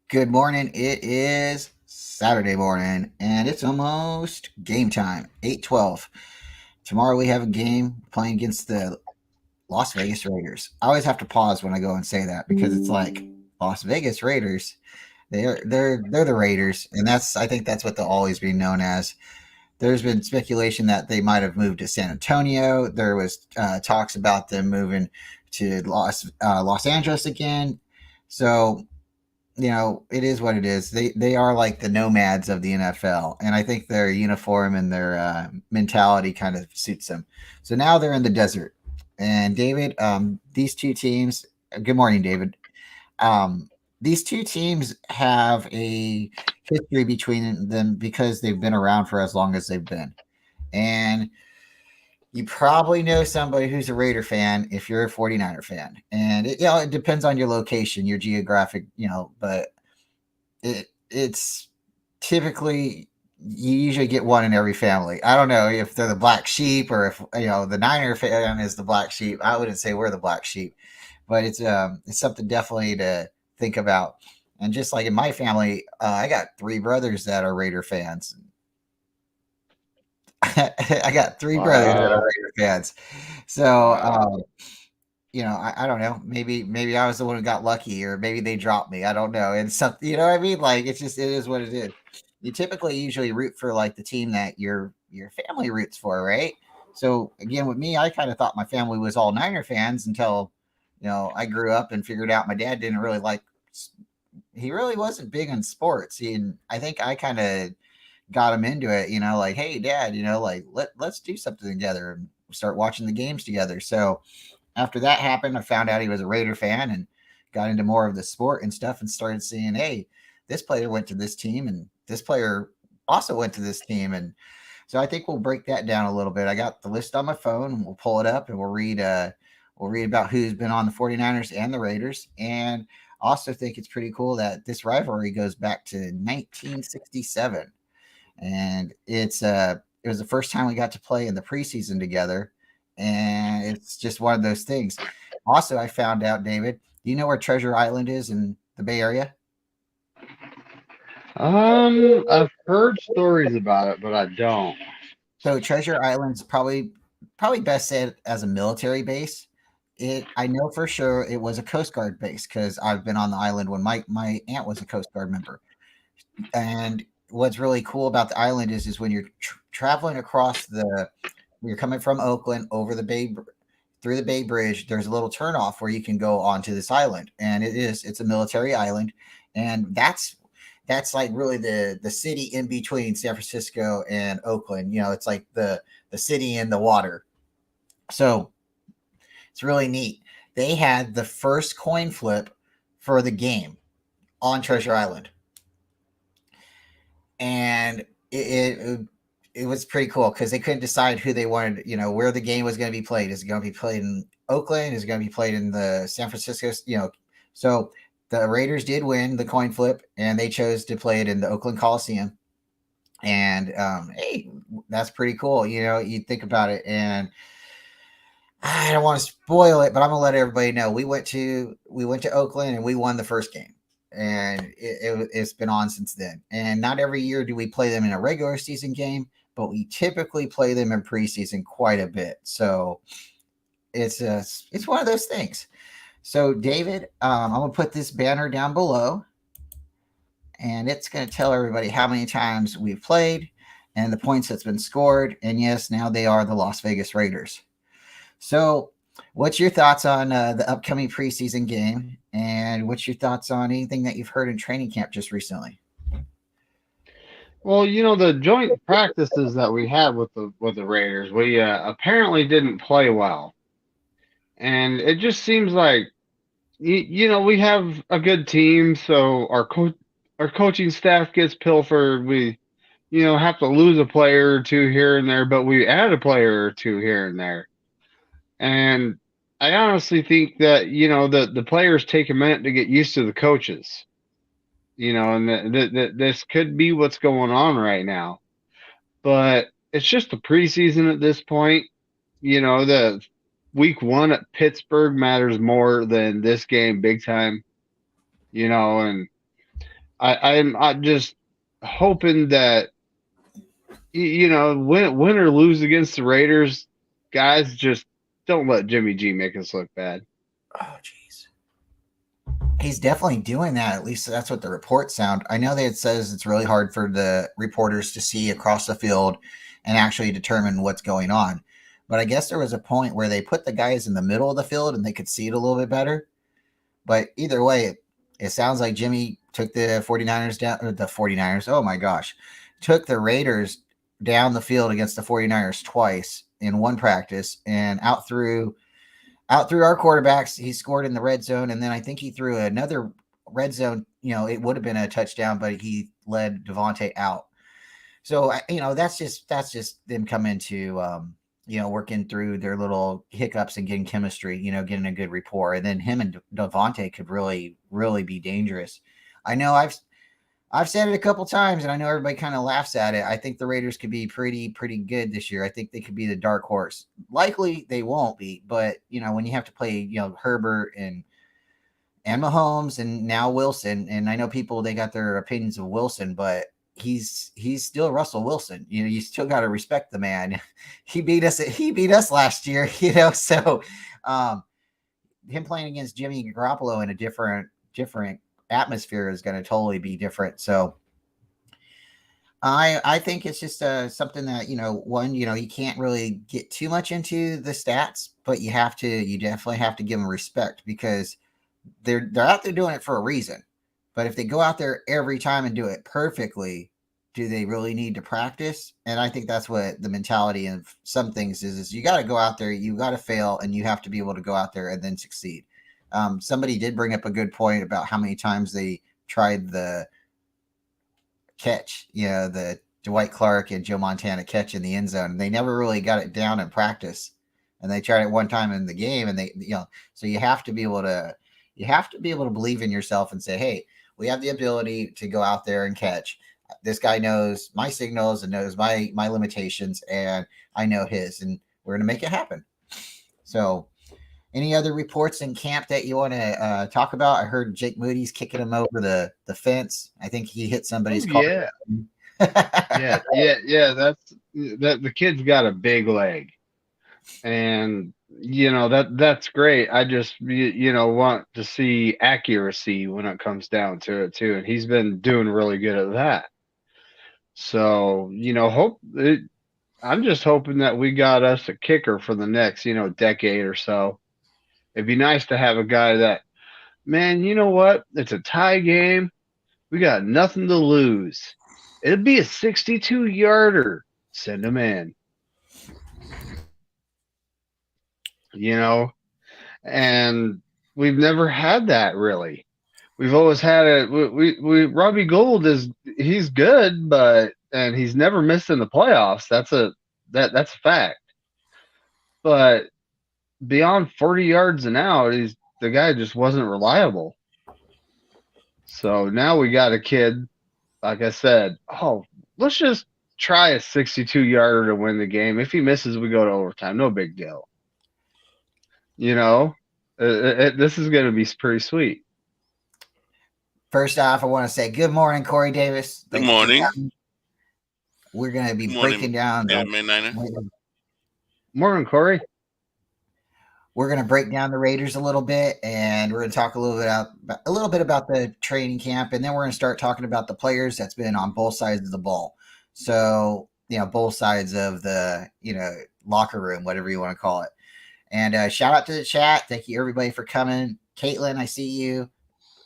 Good morning. It is Saturday morning, and it's almost game time. 8:12. Tomorrow we have a game playing against the Las Vegas Raiders. I always have to pause when I go and say that because it's like Las Vegas Raiders. They're the Raiders, and I think that's what they'll always be known as. There's been speculation that they might have moved to San Antonio. There was talks about them moving to Los Angeles again. So it is what it is. They are like the nomads of the NFL, and I think their uniform and their mentality kind of suits them. So now they're in the desert. And David, these two teams. Good morning, David. These two teams have a history between them because they've been around for as long as they've been, and you probably know somebody who's a Raider fan if you're a 49er fan. And it depends on your location, your geographic, but it's typically you usually get one in every family. I don't know if they're the black sheep or if the Niner fan is the black sheep. I wouldn't say we're the black sheep, but it's something definitely to think about. And just like in my family, I got three brothers that are Raider fans. I got three brothers that are Wow. Raider fans. So Wow. I don't know. Maybe I was the one who got lucky, or maybe they dropped me. I don't know. And something, you know what I mean? Like it is what it is. You typically usually root for like the team that your family roots for, right? So again, with me, I kind of thought my family was all Niner fans until I grew up and figured out my dad didn't really like. He really wasn't big on sports. And I think I kind of got him into it. Like, hey, Dad, like let's do something together and start watching the games together. So after that happened, I found out he was a Raider fan and got into more of the sport and stuff and started seeing, hey, this player went to this team and this player also went to this team. And so I think we'll break that down a little bit. I got the list on my phone and we'll pull it up and we'll read about who's been on the 49ers and the Raiders. And also think it's pretty cool that this rivalry goes back to 1967. And it was the first time we got to play in the preseason together, and it's just one of those things. Also, I found out, David, do you know where Treasure Island is in the Bay Area? I've heard stories about it, but I don't. So Treasure Island's probably best said as a military base. I know for sure it was a Coast Guard base because I've been on the island when my aunt was a Coast Guard member. And what's really cool about the island is when you're traveling across you're coming from Oakland over the bay through the Bay Bridge, there's a little turnoff where you can go onto this island, and it's a military island, and that's like really the city in between San Francisco and Oakland. It's like the city in the water. So it's really neat. They had the first coin flip for the game on Treasure Island, and it was pretty cool because they couldn't decide who they wanted, where the game was going to be played. Is it going to be played in Oakland? Is it going to be played in the San Francisco? So the Raiders did win the coin flip, and they chose to play it in the Oakland Coliseum. And hey, that's pretty cool. You think about it, and I don't want to spoil it, but I'm gonna let everybody know we went to Oakland and we won the first game, and it's been on since then. And not every year do we play them in a regular season game, but we typically play them in preseason quite a bit. So it's one of those things. So David, I'm gonna put this banner down below, and it's gonna tell everybody how many times we've played and the points that's been scored. And yes, now they are the Las Vegas Raiders. So, what's your thoughts on the upcoming preseason game, and what's your thoughts on anything that you've heard in training camp just recently? Well, the joint practices that we had with the Raiders, we apparently didn't play well, and it just seems like we have a good team, so our coaching staff gets pilfered. We have to lose a player or two here and there, but we add a player or two here and there. And I honestly think that the players take a minute to get used to the coaches. And this could be what's going on right now. But it's just the preseason at this point. The week one at Pittsburgh matters more than this game, big time. And I'm just hoping that win or lose against the Raiders, guys, just don't let Jimmy G make us look bad. Oh, jeez. He's definitely doing that. At least that's what the reports sound. I know that it says it's really hard for the reporters to see across the field and actually determine what's going on. But I guess there was a point where they put the guys in the middle of the field and they could see it a little bit better. But either way, it sounds like Jimmy took the 49ers down, or the 49ers. Oh my gosh. Took the Raiders down the field against the 49ers twice in one practice and out through our quarterbacks. He scored in the red zone, and then I think he threw another red zone. It would have been a touchdown, but he led Devontae out. So that's just them coming to working through their little hiccups and getting chemistry. Getting a good rapport, and then him and Devontae could really, really be dangerous. I know I've said it a couple times, and I know everybody kind of laughs at it. I think the Raiders could be pretty, pretty good this year. I think they could be the dark horse. Likely they won't be, but when you have to play, Herbert and Mahomes and now Wilson, and I know people they got their opinions of Wilson, but he's still Russell Wilson. You still got to respect the man. He beat us. He beat us last year. So him playing against Jimmy Garoppolo in a different atmosphere is going to totally be different. So I think it's just something that you can't really get too much into the stats, but you definitely have to give them respect because they're out there doing it for a reason. But if they go out there every time and do it perfectly, do they really need to practice? And I think that's what the mentality of some things is you got to go out there, you got to fail, and you have to be able to go out there and then succeed. Somebody did bring up a good point about how many times they tried the catch, the Dwight Clark and Joe Montana catch in the end zone. And they never really got it down in practice. And they tried it one time in the game, and so you have to be able to believe in yourself and say, hey, we have the ability to go out there and catch. This guy knows my signals and knows my limitations, and I know his, and we're going to make it happen. So any other reports in camp that you want to talk about? I heard Jake Moody's kicking him over the fence. I think he hit somebody's car. Yeah. Yeah. The kid's got a big leg, and that's great. I just want to see accuracy when it comes down to it too, and he's been doing really good at that. So I'm just hoping that we got us a kicker for the next decade or so. It'd be nice to have a guy that, man, you know what? It's a tie game. We got nothing to lose. It'd be a 62-yarder. Send him in. And we've never had that really. We've always had it. We Robbie Gould he's good, and he's never missed in the playoffs. That's a fact. But beyond 40 yards and out, the guy just wasn't reliable. So now we got a kid, like I said, let's just try a 62-yarder to win the game. If he misses, we go to overtime. No big deal. This is going to be pretty sweet. First off, I want to say good morning, Corey Davis. Good morning. We're going to be breaking down. Morning, Corey. We're going to break down the Raiders a little bit, and we're going to talk a little bit about the training camp, and then we're going to start talking about the players that's been on both sides of the ball. So, both sides of the, locker room, whatever you want to call it. And shout out to the chat. Thank you, everybody, for coming. Caitlin, I see you.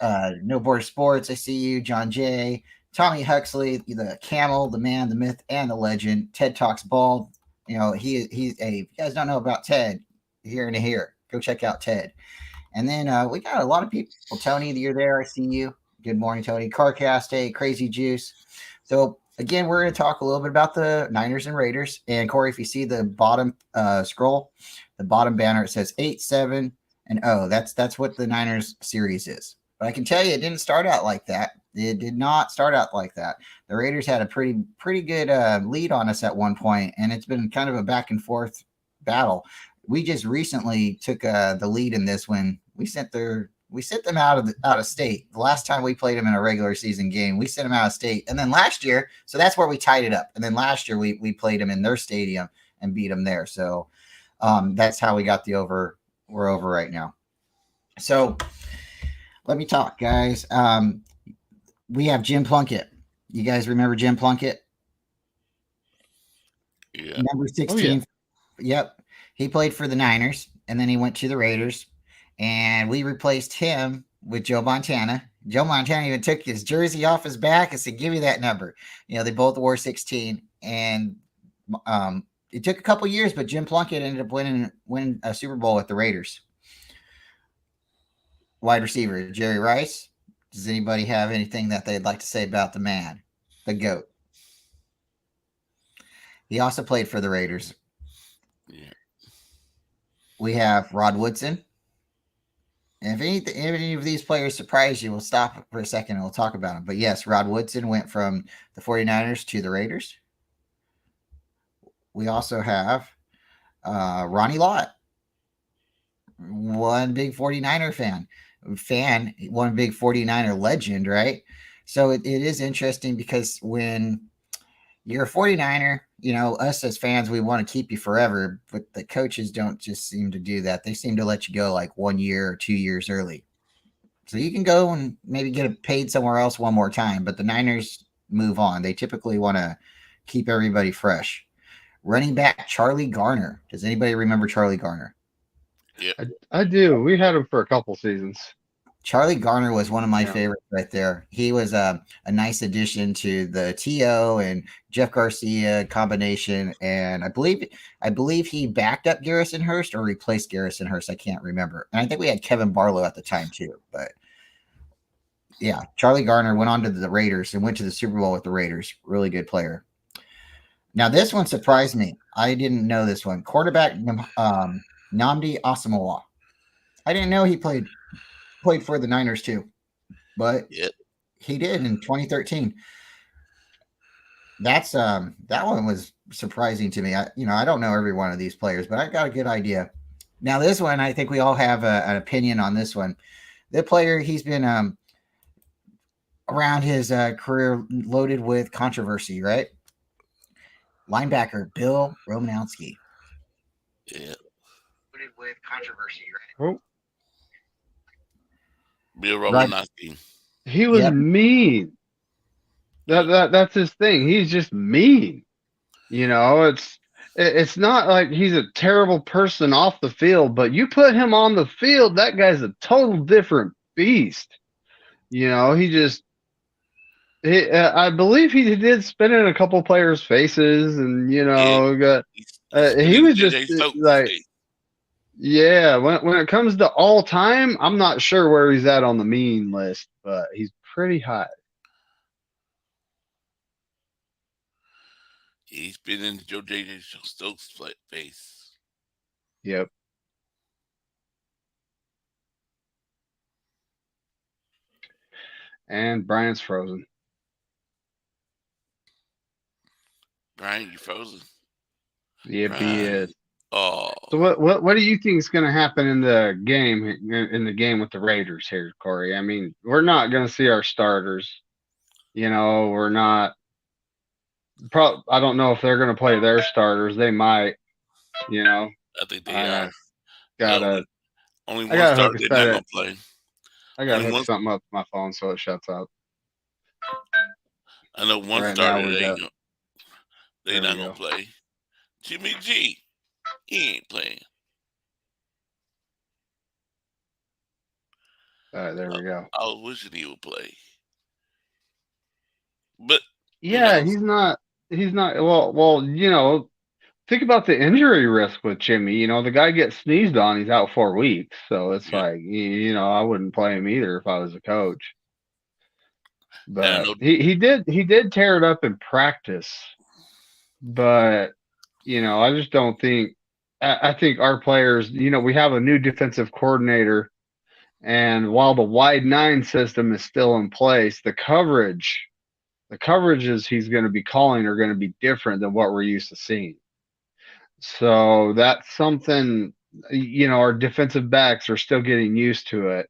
No Border Sports, I see you. John Jay, Tommy Huxley, the camel, the man, the myth, and the legend. Ted Talks Ball. He's you guys don't know about Ted, here. Go check out Ted. And then we got a lot of people. Tony, you're there. I see you. Good morning, Tony. Carcast, hey, Crazy Juice. So again, we're going to talk a little bit about the Niners and Raiders. And Corey, if you see the bottom scroll, the bottom banner, it says 8-7-0. That's what the Niners series is. But I can tell you, it didn't start out like that. It did not start out like that. The Raiders had a pretty good lead on us at one point, and it's been kind of a back and forth battle. We just recently took the lead in this when we sent their We sent them out of state. The last time we played them in a regular season game, we sent them out of state. And then last year, so that's where we tied it up. And then last year we played them in their stadium and beat them there. So that's how we got the over. We're over right now. So let me talk, guys. We have Jim Plunkett. You guys remember Jim Plunkett? Yeah. Number 16. Oh, yeah. Yep. He played for the Niners, and then he went to the Raiders. And we replaced him with Joe Montana. Joe Montana even took his jersey off his back and said, "Give me that number." You know, they both wore 16. And it took a couple years, but Jim Plunkett ended up winning a Super Bowl with the Raiders. Wide receiver, Jerry Rice. Does anybody have anything that they'd like to say about the man, the GOAT? He also played for the Raiders. Yeah. We have Rod Woodson. And if any of these players surprise you, we'll stop for a second and we'll talk about them. But yes, Rod Woodson went from the 49ers to the Raiders. We also have Ronnie Lott, one big 49er fan, one big 49er legend, right? So it is interesting because when you're a 49er, you know, us as fans, we want to keep you forever, but the coaches don't just seem to do that. They seem to let you go like 1 year or 2 years early. So you can go and maybe get paid somewhere else one more time, but the Niners move on. They typically want to keep everybody fresh. Running back Charlie Garner. Does anybody remember Charlie Garner? Yeah, I do. We had him for a couple seasons. Charlie Garner was one of my favorites right there. He was a nice addition to the T.O. and Jeff Garcia combination, and I believe he backed up Garrison Hurst or replaced Garrison Hurst. I can't remember. And I think we had Kevin Barlow at the time too. But yeah, Charlie Garner went on to the Raiders and went to the Super Bowl with the Raiders. Really good player. Now this one surprised me. I didn't know this one. Quarterback Nnamdi Asomugha. I didn't know he played for the Niners too, but he did in 2013. That's that one was surprising to me. I don't know every one of these players, but I got a good idea. Now this one, I think we all have an opinion on this one. The player, he's been around his career loaded with controversy, right? Linebacker Bill Romanowski. Yeah. Loaded with controversy, right? Oh. Bill Romanowski. He was mean. That's his thing. He's just mean. You know, it's not like he's a terrible person off the field, but you put him on the field, that guy's a total different beast. You know, I believe he did spin in a couple players' faces, and you know, he was just like. Yeah, when it comes to all time, I'm not sure where he's at on the mean list, but he's pretty high. He's been in Joe J.J. Stokes' face. Yep. And Brian's frozen. Brian, you frozen? Yep, Brian. He is. Oh. So what do you think is going to happen in the game with the Raiders here, Corey? I mean, we're not going to see our starters. You know, we're not. I don't know if they're going to play their starters. They might. You know. I think they are. Only one starter they're not going to play. I got to hook something up to my phone so it shuts up. I know one starter they're not going to play. Jimmy G. He ain't playing. All right, there we go. I was wishing he would play. But yeah, he's not. Well, you know, think about the injury risk with Jimmy. You know, the guy gets sneezed on, he's out 4 weeks. So it's like, you know, I wouldn't play him either if I was a coach. But he did tear it up in practice. But you know, I just don't think. I think our players, you know, we have a new defensive coordinator, and while the wide 9 system is still in place, the coverages he's going to be calling are going to be different than what we're used to seeing. So that's something, you know, our defensive backs are still getting used to it.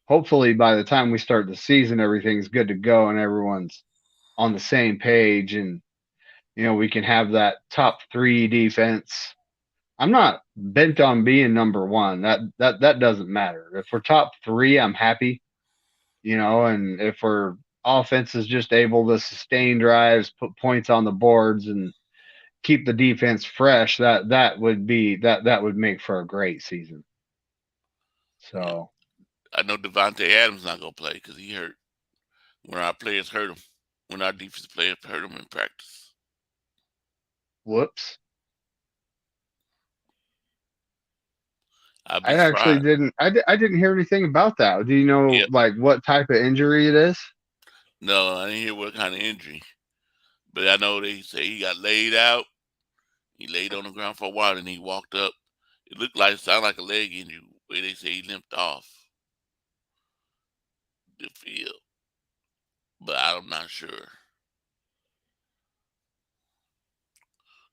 hopefully by the time we start the season, everything's good to go and everyone's on the same page, and we can have that top 3 defense. I'm not bent on being number 1. That doesn't matter. If we're top 3, I'm happy. And if our offense is just able to sustain drives, put points on the boards, and keep the defense fresh, that would make for a great season. So I know Devontae Adams not gonna play because he hurt. When our players hurt him, when our defense players hurt him in practice. whoops. I'd be I actually surprised. didn't. I didn't hear anything about that. Do you know Yep. like what type of injury it is? No, I didn't hear what kind of injury. But I know they say he got laid out. He laid on the ground for a while and he walked up. It sounded like a leg injury, where they say he limped off the field. But I'm not sure.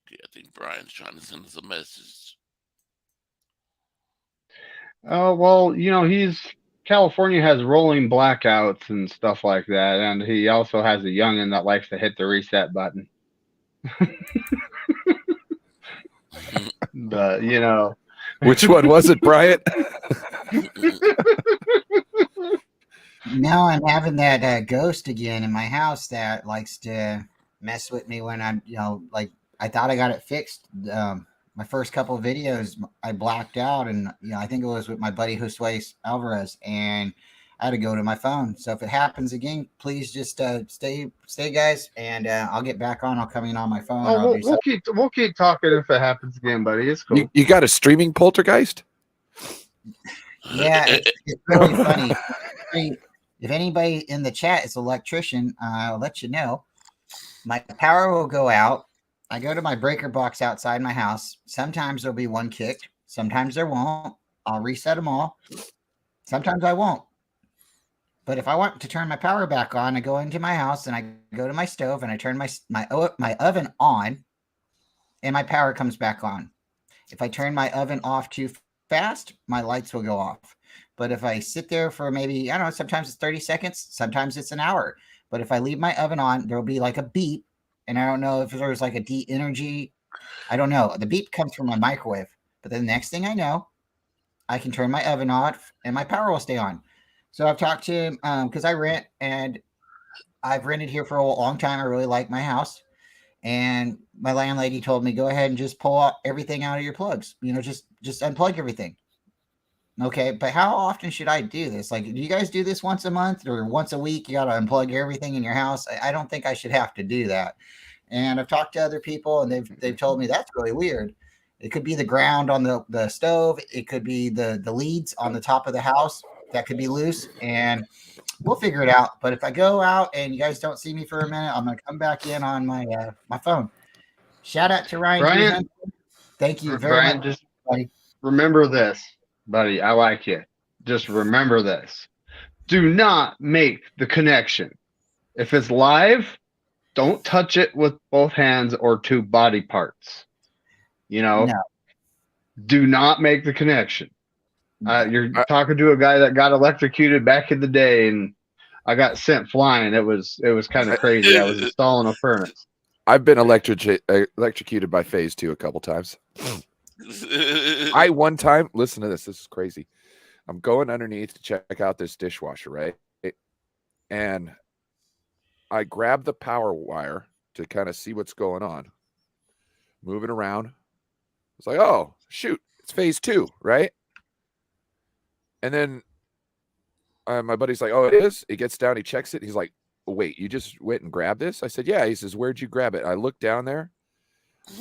Okay, I think Brian's trying to send us a message. Oh, well, California has rolling blackouts and stuff like that, and he also has a youngin that likes to hit the reset button. But Which one was it, Bryant? Now I'm having that ghost again in my house that likes to mess with me when I'm, like I thought I got it fixed. My first couple of videos, I blacked out, and I think it was with my buddy Josue Alvarez, and I had to go to my phone. So if it happens again, please just stay, guys, and I'll get back on. I'll come in on my phone. Oh, we'll keep talking if it happens again, buddy. It's cool. You got a streaming poltergeist? Yeah, it's really funny. If anybody in the chat is an electrician, I'll let you know. My power will go out. I go to my breaker box outside my house. Sometimes there'll be one kicked. Sometimes there won't. I'll reset them all. Sometimes I won't. But if I want to turn my power back on, I go into my house and I go to my stove and I turn my oven on, and my power comes back on. If I turn my oven off too fast, my lights will go off. But if I sit there for maybe, I don't know, sometimes it's 30 seconds, sometimes it's an hour. But if I leave my oven on, there'll be like a beep. And I don't know if there's like a de-energy. I don't know. The beep comes from my microwave. But then the next thing I know, I can turn my oven off and my power will stay on. So I've talked to him because I rent, and I've rented here for a long time. I really like my house. And my landlady told me, go ahead and just pull everything out of your plugs. Just unplug everything. Okay, but how often should I do this? Like, do you guys do this once a month or once a week? You got to unplug everything in your house. I don't think I should have to do that. And I've talked to other people, and they've told me that's really weird. It could be the ground on the stove. It could be the leads on the top of the house that could be loose, and we'll figure it out. But if I go out and you guys don't see me for a minute, I'm gonna come back in on my my phone. Shout out to Ryan. Brian, thank you very much. Just remember this, buddy. I like you. Just remember this. Do not make the connection. If it's live, don't touch it with both hands or two body parts. No. Do not make the connection. You're talking to a guy that got electrocuted back in the day, and I got sent flying. It was kind of crazy. I was installing a furnace. I've been electrocuted by Phase 2 a couple times. I one time, listen to this. This is crazy. I'm going underneath to check out this dishwasher, right? And I grab the power wire to kind of see what's going on. Moving around. It's like, oh, shoot, it's Phase 2, right? And then my buddy's like, oh, it is? He gets down, he checks it. He's like, wait, you just went and grabbed this? I said, yeah. He says, where'd you grab it? I looked down there.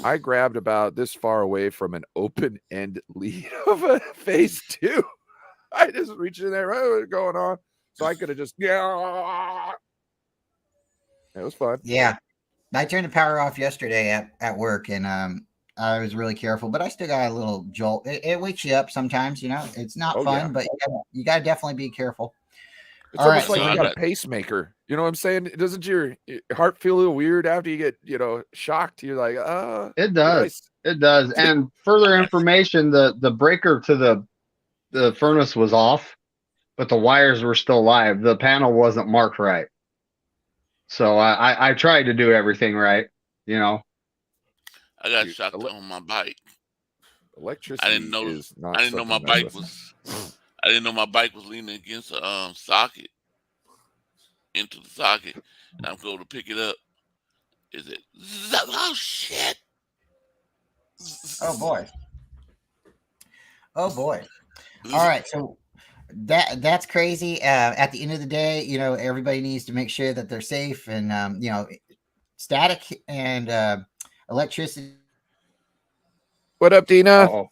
I grabbed about this far away from an open end lead of a Phase 2. I just reached in there, oh, what's going on? So I could have just, yeah. It was fun. Yeah. I turned the power off yesterday at work, and I was really careful, but I still got a little jolt. It wakes you up sometimes, It's not fun, yeah. But you got to definitely be careful. It's almost like you got a pacemaker. You know what I'm saying? Doesn't your heart feel a little weird after you get, shocked? You're like, It does. Nice. It does. And further information, the breaker to the furnace was off. but the wires were still live. The panel wasn't marked right. So I tried to do everything right, you know. I got Dude, shocked on my bike. Electricity I didn't know. is not I didn't know something my to mess bike with. was. I didn't know my bike was leaning against a socket into the socket, and I'm going to pick it up. Is it? Oh shit! Oh boy. Oh boy. All right. So that's crazy. At the end of the day, you know, everybody needs to make sure that they're safe, and you know, static and electricity. What up, Dina? Oh.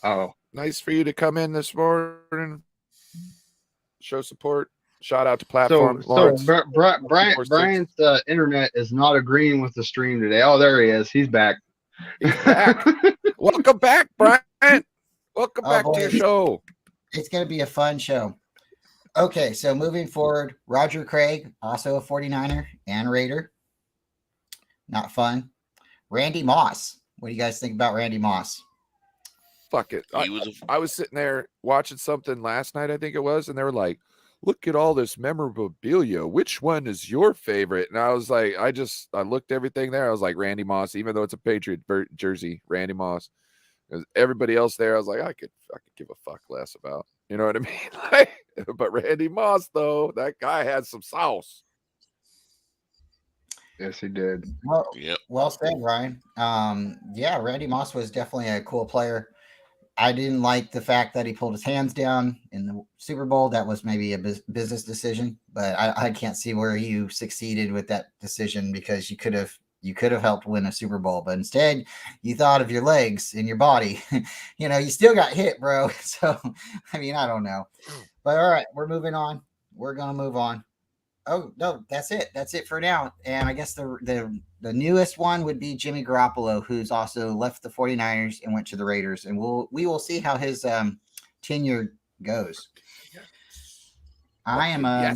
Oh. Nice for you to come in this morning. Show support. Shout out to platform. So Lawrence. Brian's internet is not agreeing with the stream today. Oh, there he is. He's back. He's back. Welcome back, Brian. Welcome back to your show. It's going to be a fun show. Okay, so moving forward, Roger Craig, also a 49er and Raider. Not fun. Randy Moss. What do you guys think about Randy Moss? Fuck it. I was sitting there watching something last night, I think it was, and they were like, look at all this memorabilia. Which one is your favorite? And I was like, I looked everything there. I was like, Randy Moss, even though it's a Patriot jersey, Randy Moss. Everybody else there, I was like, I could give a fuck less about. You know what I mean? But Randy Moss, though, that guy had some sauce. Yes, he did. Well, yep. Well said, Ryan. Yeah, Randy Moss was definitely a cool player. I didn't like the fact that he pulled his hands down in the Super Bowl. That was maybe a business decision, but I can't see where you succeeded with that decision, because you could have helped win a Super Bowl, but instead you thought of your legs and your body. You know, you still got hit, bro. So, I mean, I don't know. But all right, we're moving on. We're going to move on. Oh, no, that's it. That's it for now. And I guess the newest one would be Jimmy Garoppolo, who's also left the 49ers and went to the Raiders. And we will see how his tenure goes. I am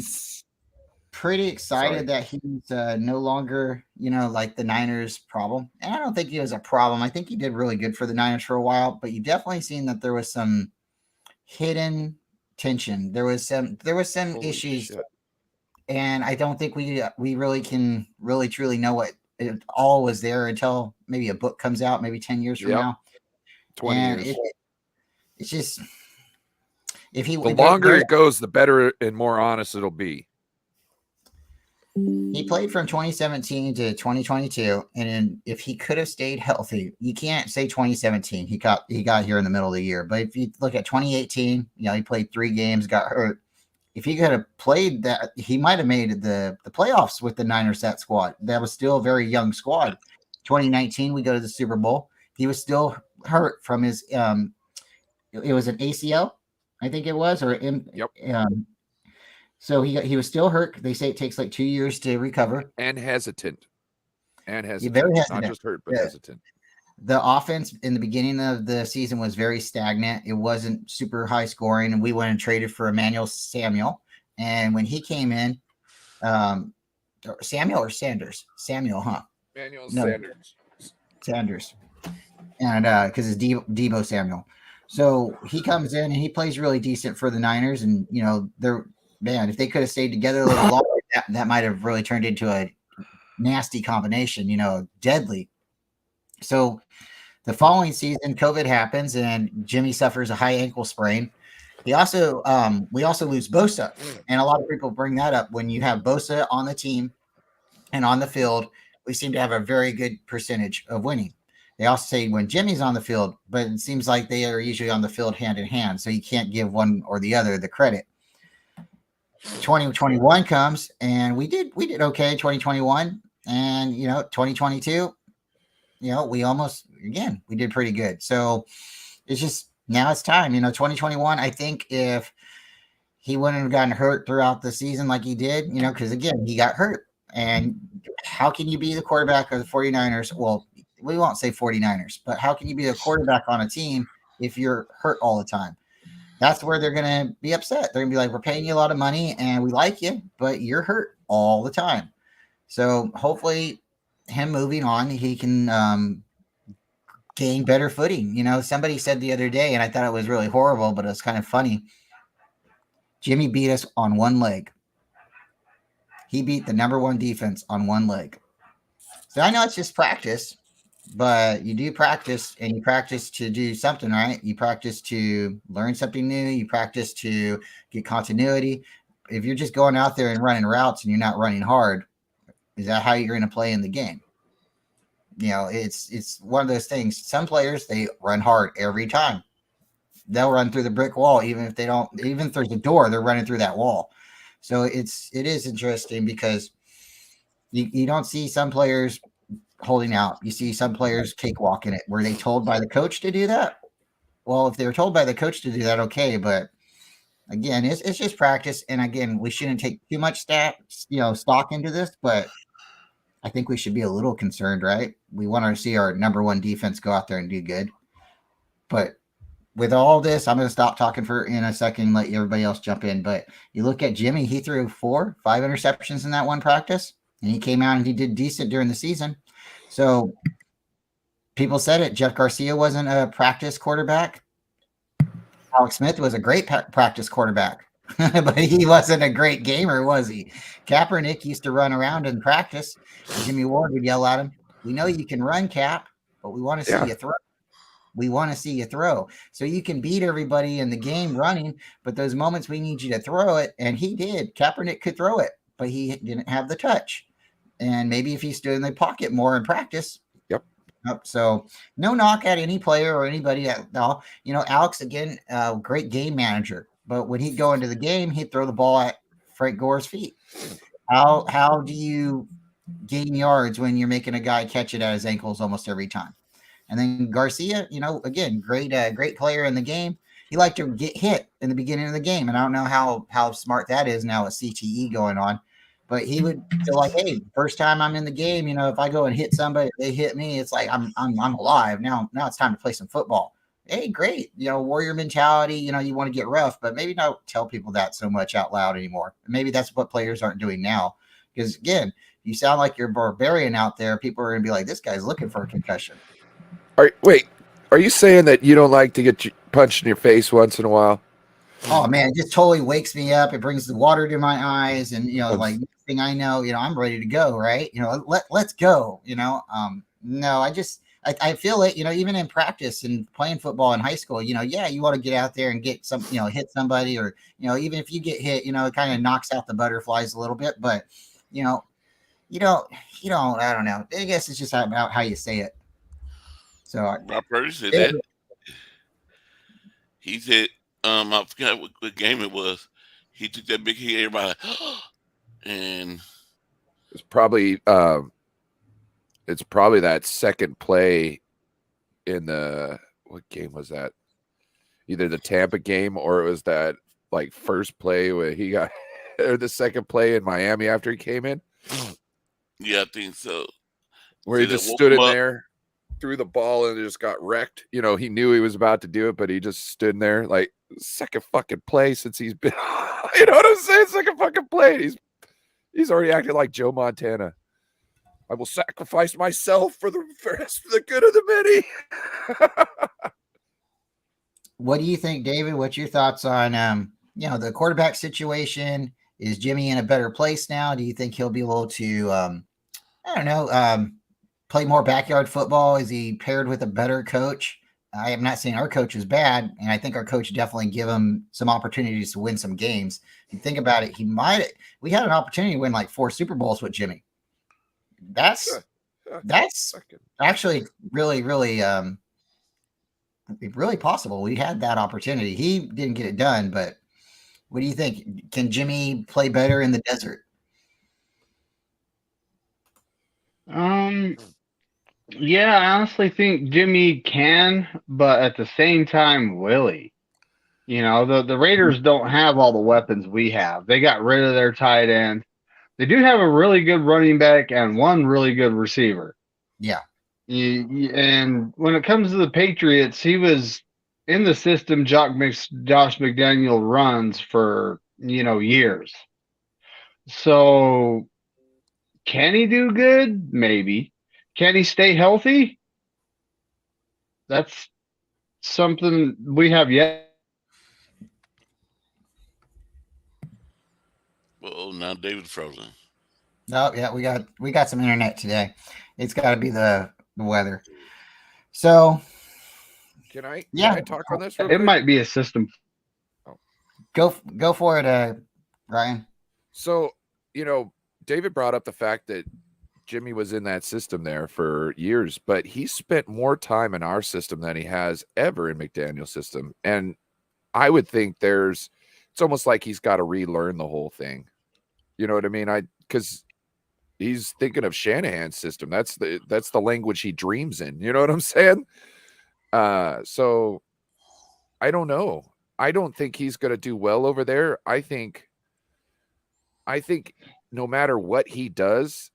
pretty excited that he's no longer, you know, like the Niners problem. And I don't think he was a problem. I think he did really good for the Niners for a while, but you definitely seen that there was some hidden tension. There was some issues. Shit. And I don't think we really can really truly know what it all was there until maybe a book comes out, maybe 10 years from now. 20 years. It's just, the longer it goes, the better and more honest it'll be. He played from 2017 to 2022, and if he could have stayed healthy, you can't say 2017. He got here in the middle of the year, but if you look at 2018, you know, he played 3 games, got hurt. If he could have played that, he might have made the playoffs with the Niners, that squad. That was still a very young squad. 2019, we go to the Super Bowl. He was still hurt from his it was an ACL, I think it was, or so he was still hurt. They say it takes like 2 years to recover. And hesitant. Very hesitant. Not just hurt, but hesitant. The offense in the beginning of the season was very stagnant. It wasn't super high scoring, and we went and traded for Emmanuel Samuel. And when he came in, Samuel or Sanders? Samuel, huh? Sanders. And because it's Debo Samuel. So he comes in and he plays really decent for the Niners. And, you know, if they could have stayed together a little longer, that might have really turned into a nasty combination, you know, deadly. So the following season, COVID happens and Jimmy suffers a high ankle sprain. We also lose Bosa, and a lot of people bring that up. When you have Bosa on the team and on the field, we seem to have a very good percentage of winning. They also say when Jimmy's on the field, but it seems like they are usually on the field hand in hand, so you can't give one or the other the credit. 2021 comes, and we did okay 2021, and you know 2022. You know, we did pretty good. So it's just, now it's time, you know, 2021. I think if he wouldn't have gotten hurt throughout the season like he did, you know, because again, he got hurt. And how can you be the quarterback of the 49ers? Well, we won't say 49ers, but how can you be the quarterback on a team if you're hurt all the time? That's where they're going to be upset. They're going to be like, we're paying you a lot of money and we like you, but you're hurt all the time. So hopefully him moving on, he can gain better footing. You know, somebody said the other day, and I thought it was really horrible, but it was kind of funny. Jimmy beat us on one leg. He beat the number one defense on one leg. So I know it's just practice, but you do practice, and you practice to do something, right? You practice to learn something new. You practice to get continuity. If you're just going out there and running routes and you're not running hard, is that how you're going to play in the game? It's one of those things. Some players, they run hard every time. They'll run through the brick wall, even if there's a door, they're running through that wall. So it is interesting because you don't see some players holding out. You see some players cakewalking it. Were they told by the coach to do that? Well, if they were told by the coach to do that, okay. But again, it's just practice. And again, we shouldn't take too much stock into this, but I think we should be a little concerned, right? We want to see our number one defense go out there and do good. But with all this, I'm going to stop talking in a second and let everybody else jump in. But you look at Jimmy, he threw 5 interceptions in that one practice, and he came out and he did decent during the season. So people said it. Jeff Garcia wasn't a practice quarterback. Alex Smith was a great practice quarterback, but he wasn't a great gamer, was he? Kaepernick used to run around in practice. Jimmy Ward would yell at him, "We know you can run, Cap, but we want to see you throw. We want to see you throw. So you can beat everybody in the game running, but those moments we need you to throw it." And he did. Kaepernick could throw it, but he didn't have the touch. And maybe if he stood in the pocket more in practice. Yep. So no knock at any player or anybody at all. Alex, again, great game manager. But when he'd go into the game, he'd throw the ball at Frank Gore's feet. How do you gain yards when you're making a guy catch it at his ankles almost every time? And then Garcia, again, great player in the game. He liked to get hit in the beginning of the game. And I don't know how smart that is now with CTE going on. But he would feel like, hey, first time I'm in the game, if I go and hit somebody, they hit me, it's like I'm alive. Now it's time to play some football. Hey, great. Warrior mentality, you want to get rough, but maybe don't tell people that so much out loud anymore. Maybe that's what players aren't doing now. Because again, you sound like you're a barbarian out there. People are going to be like, this guy's looking for a concussion. Wait, are you saying that you don't like to get punched in your face once in a while? Oh man, it just totally wakes me up. It brings the water to my eyes, and like next thing I know, I'm ready to go. Right? Let's go. No, I feel it. Even in practice and playing football in high school, you want to get out there and get some, hit somebody, or even if you get hit, it kind of knocks out the butterflies a little bit. But you don't. I don't know. I guess it's just about how you say it. So Rob Purdy said that. He said, I forgot what game it was. He took that big hit, everybody, and it's probably that second play in what game was that? Either the Tampa game or it was that like first play where he got, or the second play in Miami after he came in. Yeah, I think so. Where he just stood in there, threw the ball, and just got wrecked. He knew he was about to do it, but he just stood in there like second fucking play since he's been. You know what I'm saying? Second fucking play. He's already acted like Joe Montana. I will sacrifice myself for the rest of the good of the many. What do you think, David? What's your thoughts on the quarterback situation? Is Jimmy in a better place now? Do you think he'll be able to play more backyard football? Is he paired with a better coach? I am not saying our coach is bad, and I think our coach definitely give him some opportunities to win some games. If you think about it, we had an opportunity to win like 4 Super Bowls with Jimmy. That's actually really, really, really possible. We had that opportunity. He didn't get it done, but what do you think? Can Jimmy play better in the desert? Yeah, I honestly think Jimmy can, but at the same time, will he? The Raiders don't have all the weapons we have. They got rid of their tight end. They do have a really good running back and one really good receiver. Yeah. And when it comes to the Patriots, he was in the system Josh McDaniel runs for, years. So can he do good? Maybe. Can he stay healthy? That's something we have yet. Oh, now David frozen. Oh yeah, we got some internet today. It's got to be the weather. So Can I yeah, talk on this real It quick? might be a system. go for it, Ryan. So, David brought up the fact that Jimmy was in that system there for years, but he spent more time in our system than he has ever in McDaniel's system. And I would think it's almost like he's got to relearn the whole thing. You know what I mean? Because he's thinking of Shanahan's system. That's the language he dreams in. You know what I'm saying? So I don't know. I don't think he's going to do well over there. I think no matter what he does,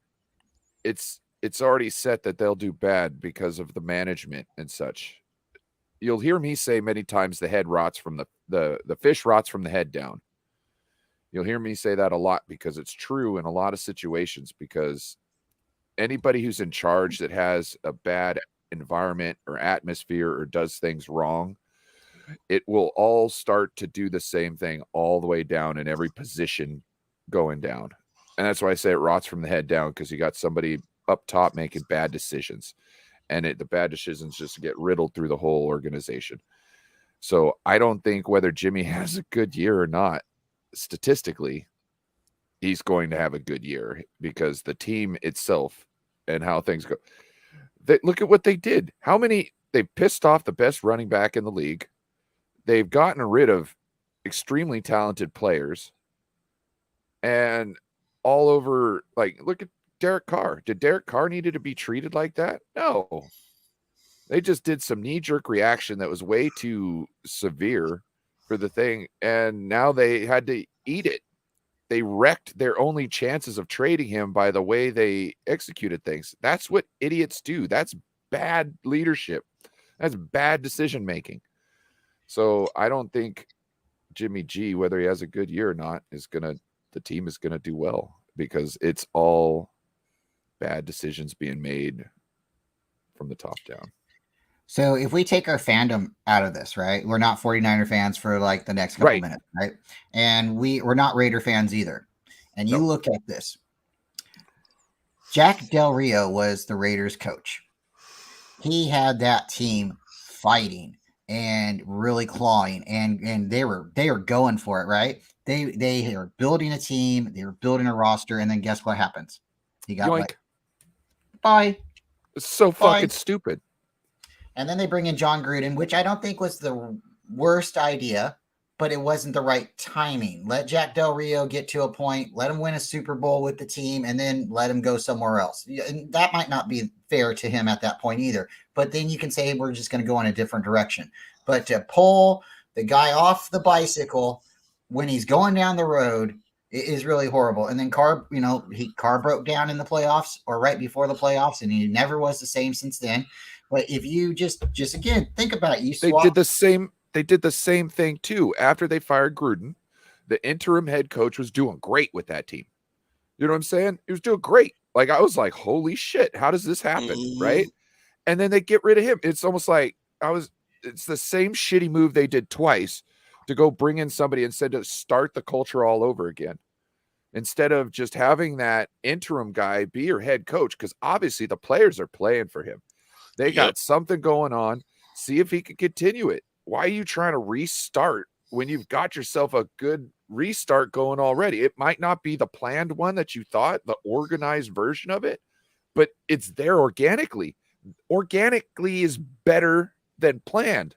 it's already set that they'll do bad because of the management and such. You'll hear me say many times the head rots from the fish rots from the head down. You'll hear me say that a lot because it's true in a lot of situations, because anybody who's in charge that has a bad environment or atmosphere or does things wrong, it will all start to do the same thing all the way down in every position going down. And that's why I say it rots from the head down, because you got somebody up top making bad decisions, and the bad decisions just get riddled through the whole organization. So I don't think whether Jimmy has a good year or not, statistically, he's going to have a good year, because the team itself and how things go. Look at what they did. They pissed off the best running back in the league. They've gotten rid of extremely talented players. And all over, like, look at Derek Carr. Did Derek Carr needed to be treated like that? No. They just did some knee-jerk reaction that was way too severe for the thing, and now they had to eat it. They wrecked their only chances of trading him by the way they executed things. That's what idiots do. That's bad leadership. That's bad decision-making. So I don't think Jimmy G, whether he has a good year or not, the team is going to do well, because it's all bad decisions being made from the top down. So if we take our fandom out of this, right? We're not 49er fans for like the next couple minutes, right? And we're not Raider fans either. And you look at this. Jack Del Rio was the Raiders coach. He had that team fighting and really clawing, and they were going for it, right? They are building a team, they were building a roster, and then guess what happens? He got like, bye. It's so fucking stupid. And then they bring in John Gruden, which I don't think was the worst idea, but it wasn't the right timing. Let Jack Del Rio get to a point, let him win a Super Bowl with the team, and then let him go somewhere else. And that might not be fair to him at that point either. But then you can say, we're just going to go in a different direction. But to pull the guy off the bicycle when he's going down the road is really horrible. And then Carr broke down in the playoffs, or right before the playoffs, and he never was the same since then. But if you just again think about it, they did the same thing too. After they fired Gruden, the interim head coach was doing great with that team. You know what I'm saying? He was doing great. Like, I was like, holy shit, how does this happen? Right? And then they get rid of him. It's almost like it's the same shitty move they did twice to go bring in somebody instead of start the culture all over again. Instead of just having that interim guy be your head coach, because obviously the players are playing for him. They got something going on. See if he can continue it. Why are you trying to restart when you've got yourself a good restart going already? It might not be the planned one that you thought, the organized version of it, but it's there organically. Organically is better than planned.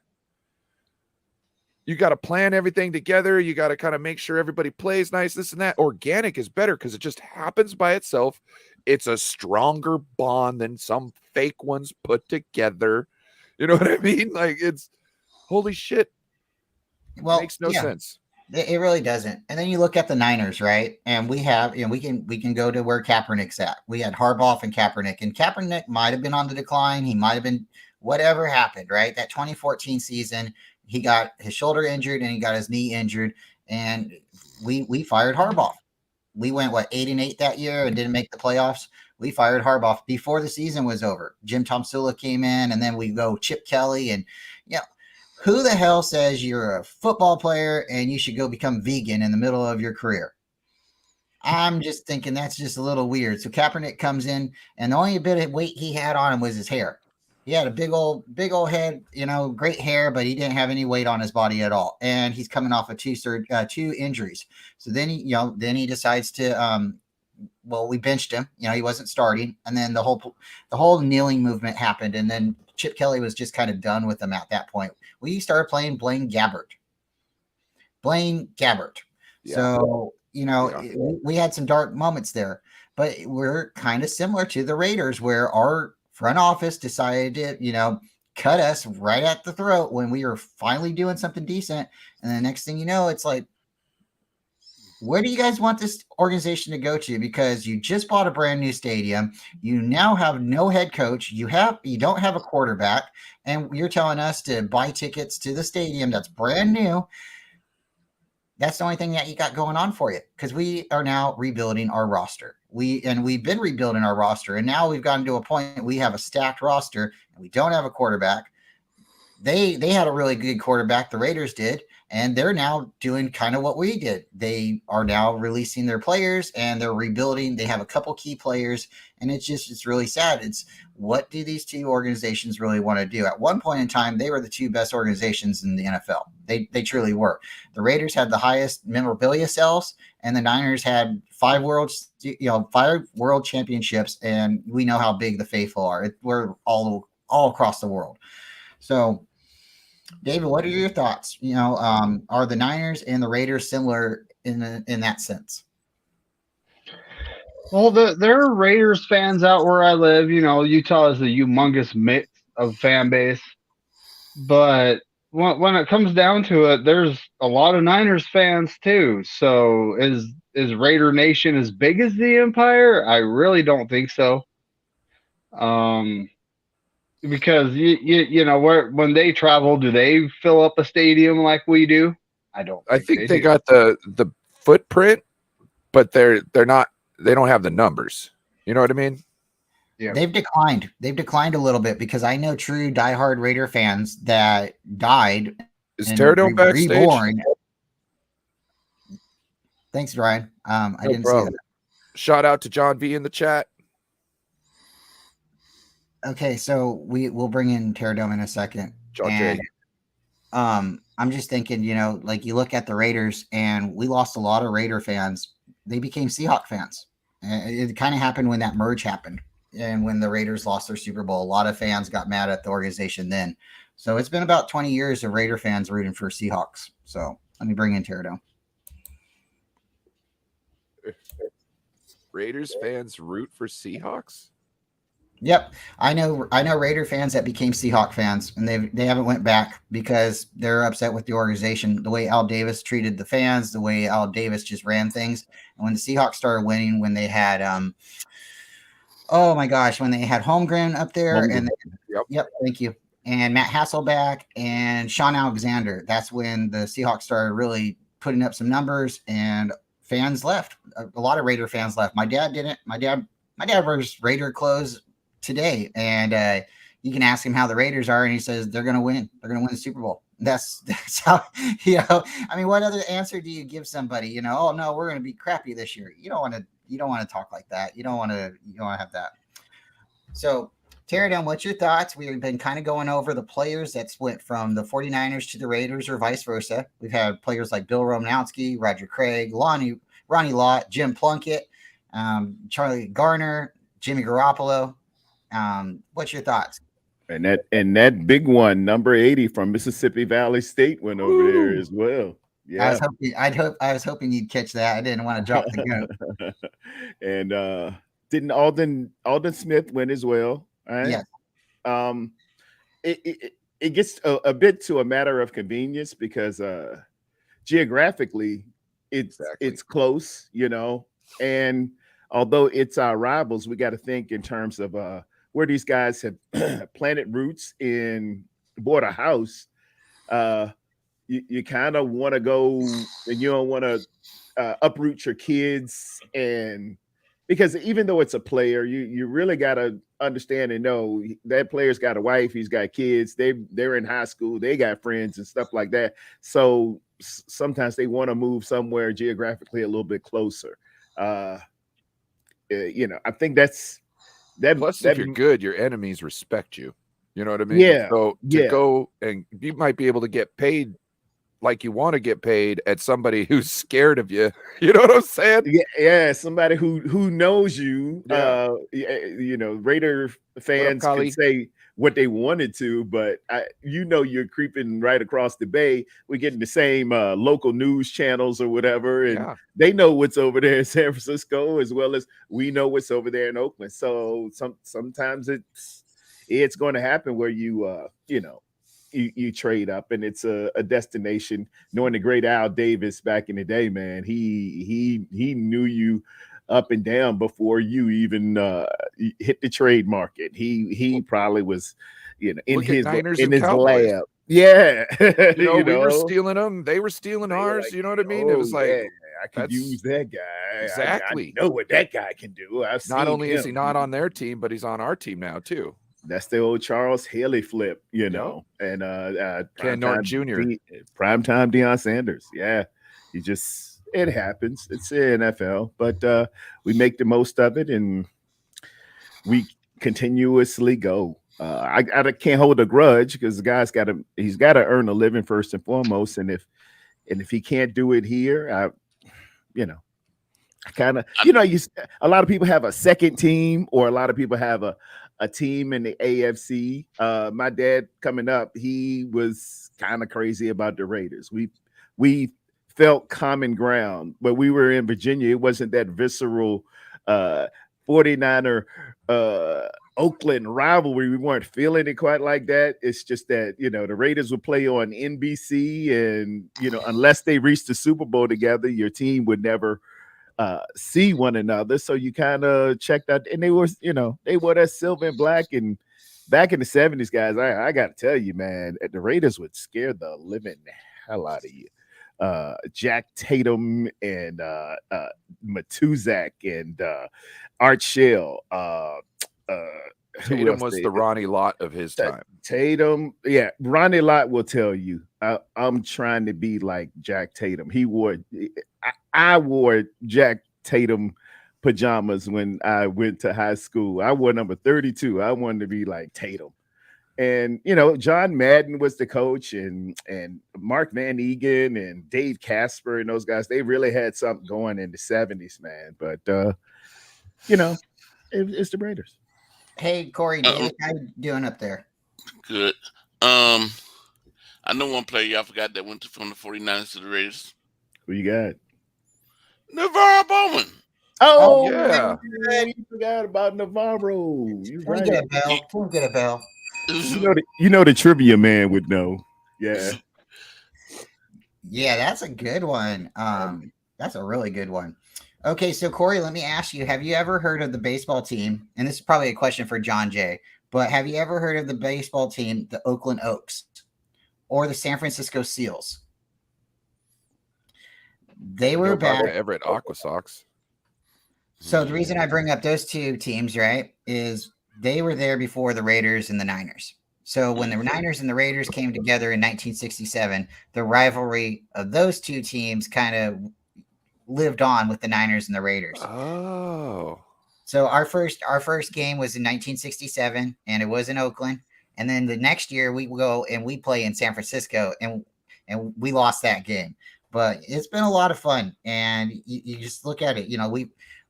You got to plan everything together. You got to kind of make sure everybody plays nice, this and that. Organic is better because it just happens by itself. It's a stronger bond than some fake ones put together. You know what I mean? Like, it's holy shit. Well, it makes no sense. It really doesn't. And then you look at the Niners, right? And we have, we can go to where Kaepernick's at. We had Harbaugh and Kaepernick might have been on the decline. He might have been, whatever happened, right? That 2014 season, he got his shoulder injured and he got his knee injured, and we fired Harbaugh. We went 8-8 that year and didn't make the playoffs. We fired Harbaugh before the season was over. Jim Tomsula came in, and then we go Chip Kelly, and who the hell says you're a football player and you should go become vegan in the middle of your career? I'm just thinking that's just a little weird. So Kaepernick comes in, and the only bit of weight he had on him was his hair. He had a big old head, great hair, but he didn't have any weight on his body at all. And he's coming off of two injuries. So then he decides to, we benched him. He wasn't starting, and then the whole kneeling movement happened, and then Chip Kelly was just kind of done with him at that point. We started playing Blaine Gabbert. Yeah. So we had some dark moments there, but we're kind of similar to the Raiders, where our front office decided to, cut us right at the throat when we were finally doing something decent. And the next thing you know, it's like, where do you guys want this organization to go to? Because you just bought a brand new stadium. You now have no head coach. You don't have a quarterback, and you're telling us to buy tickets to the stadium that's brand new. That's the only thing that you got going on for you, because we are now rebuilding our roster. We've been rebuilding our roster, and now we've gotten to a point we have a stacked roster, and we don't have a quarterback. They had a really good quarterback, the Raiders did, and they're now doing kind of what we did. They are now releasing their players, and they're rebuilding. They have a couple key players, and it's really sad. It's, what do these two organizations really want to do? At one point in time, they were the two best organizations in the NFL. They truly were. The Raiders had the highest memorabilia sales, and the Niners had 5 world championships, and we know how big the faithful are. We're all across the world. So, David, what are your thoughts? Are the Niners and the Raiders similar in that sense? Well, there are Raiders fans out where I live. Utah is a humongous mix of fan base. But when it comes down to it, there's a lot of Niners fans too. So is Raider Nation as big as the Empire? I really don't think so. Because when they travel, do they fill up a stadium like we do? I don't. I think they got the footprint, but they're not. They don't have the numbers. You know what I mean? Yeah. They've declined. They've declined a little bit, because I know true diehard Raider fans that died. Is Terradome backstage? Reborn. Thanks, Ryan. I didn't see that. Shout out to John V in the chat. Okay, so we'll bring in Terradome in a second. John J. I'm just thinking, like, you look at the Raiders, and we lost a lot of Raider fans. They became Seahawk fans. It kind of happened when that merge happened, and when the Raiders lost their Super Bowl, a lot of fans got mad at the organization then. So it's been about 20 years of Raider fans rooting for Seahawks. So let me bring in Terradome. Raiders fans root for Seahawks? Yep, I know Raider fans that became Seahawk fans, and they haven't went back because they're upset with the organization, the way Al Davis treated the fans, the way Al Davis just ran things. And when the Seahawks started winning, when they had when they had Holmgren up there, and yep, thank you, and Matt Hasselbeck and Sean Alexander, that's when the Seahawks started really putting up some numbers, and fans left. A lot of Raider fans left. My dad didn't. My dad wears Raider clothes today, and you can ask him how the Raiders are, and he says they're going to win. They're going to win the Super Bowl. That's how, I mean, what other answer do you give somebody? Oh no, we're going to be crappy this year. You don't want to talk like that. You don't want to have that. So, Terradome, what's your thoughts? We've been kind of going over the players that's went from the 49ers to the Raiders, or vice versa. We've had players like Bill Romanowski, Roger Craig, Ronnie Lott, Jim Plunkett, Charlie Garner, Jimmy Garoppolo. What's your thoughts? And that big one, number 80 from Mississippi Valley State, went over there as well. Yeah, I was hoping you'd catch that. I didn't want to drop the goat. And didn't Alden Smith win as well? Right? Yes. It gets a bit to a matter of convenience, because geographically it's close, and although it's our rivals, we got to think in terms of where these guys have planted roots and bought a house. You kind of want to go, and you don't want to uproot your kids, and because even though it's a player, you really got to understand and know that player's got a wife, he's got kids, they're in high school, they got friends and stuff like that. So sometimes they want to move somewhere geographically a little bit closer. I think that's that. Plus, that if you're good, your enemies respect you. You know what I mean? Yeah, So to yeah. go and you might be able to get paid like you want to get paid at somebody who's scared of you. You know what I'm saying? Yeah, somebody who knows you. Yeah. Raider fans can Kali? say what they wanted to, but you're creeping right across the bay. We're getting the same local news channels or whatever, and Yeah. they know what's over there in San Francisco as well as we know what's over there in Oakland. So sometimes it's going to happen where you trade up, and it's a destination. Knowing the great Al Davis back in the day, man, he knew you up and down before you even hit the trade market. He probably was, in Look at his Niners in and his Cowboys. lab. Yeah, We were stealing them. They were stealing They were ours. like, You know what I mean? It was like, yeah, I could that's use that guy. exactly. I know what that guy can do. I've seen not only is him. he not on their team, but he's on our team now too. That's the old Charles Haley flip, Yep. and Ken Norton Jr. Primetime Deion Sanders. Yeah, it happens. It's the NFL, but we make the most of it, and we continuously go. I can't hold a grudge because the guy's he's got to earn a living first and foremost, and if he can't do it here, I kind of, a lot of people have a second team, or a lot of people have a team in the AFC. My dad coming up, he was kind of crazy about the Raiders. We felt common ground, but we were in Virginia. It wasn't that visceral 49er Oakland rivalry. We weren't feeling it quite like that. It's just that, the Raiders would play on NBC, and, unless they reached the Super Bowl together, your team would never see one another. So you kind of checked out, and they wore that silver and black. And back in the 70s, guys, I got to tell you, man, the Raiders would scare the living hell out of you. Jack Tatum and Matuzak and Art Shell. Tatum was the Ronnie Lott of his time. Tatum, yeah, Ronnie Lott will tell you, I'm trying to be like Jack Tatum. I wore Jack Tatum pajamas when I went to high school. I wore number 32. I wanted to be like Tatum. And, John Madden was the coach, and Mark Van Egan and Dave Casper and those guys, they really had something going in the 70s, man. But, it's the Raiders. Hey, Corey, David, how you doing up there? Good. I know one player y'all forgot that went from the 49ers to the Raiders. Who you got? Navarro Bowman. Oh, yeah. Man, you forgot about Navarro. You're Can we right. get a bell? Can we get a bell? The trivia man would know. Yeah. Yeah, that's a good one. That's a really good one. Okay, so Corey, let me ask you, have you ever heard of the baseball team? And this is probably a question for John Jay, but have you ever heard of the baseball team, the Oakland Oaks or the San Francisco Seals? They were back. The Everett Aqua Sox. So the reason I bring up those two teams, right, is they were there before the Raiders and the Niners. So when the Niners and the Raiders came together in 1967, the rivalry of those two teams kind of lived on with the Niners and the Raiders. Oh. So our first game was in 1967, and it was in Oakland. And then the next year we go and we play in San Francisco, and we lost that game. But it's been a lot of fun, and you just look at it.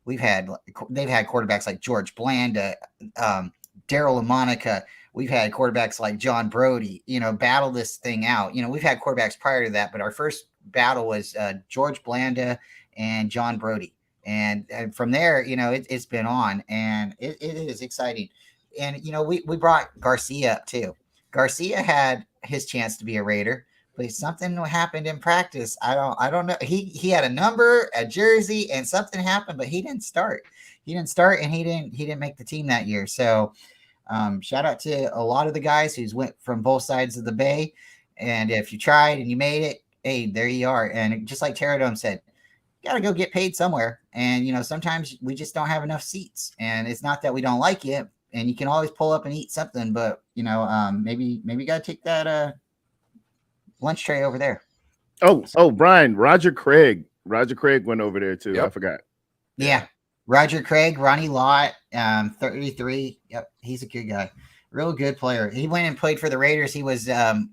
They've had quarterbacks like George Blanda, Daryl LaMonica. We've had quarterbacks like John Brody, battle this thing out. We've had quarterbacks prior to that, but our first battle was George Blanda and John Brody. And from there, it's been on, and it is exciting. And, we brought Garcia up too. Garcia had his chance to be a Raider, but something happened in practice. I don't know. He had a number, a jersey, and something happened, but he didn't start. And he didn't make the team that year. So shout out to a lot of the guys who's went from both sides of the bay. And if you tried and you made it, hey, there you are. And just like Terradome said, you got to go get paid somewhere. And, sometimes we just don't have enough seats. And it's not that we don't like it. And you can always pull up and eat something. But, maybe you got to take that lunch tray over there. Oh, Brian, Roger Craig went over there too. Yep. I forgot. Yeah. Roger Craig, Ronnie Lott, 33. Yep, he's a good guy. Real good player. He went and played for the Raiders. He was, I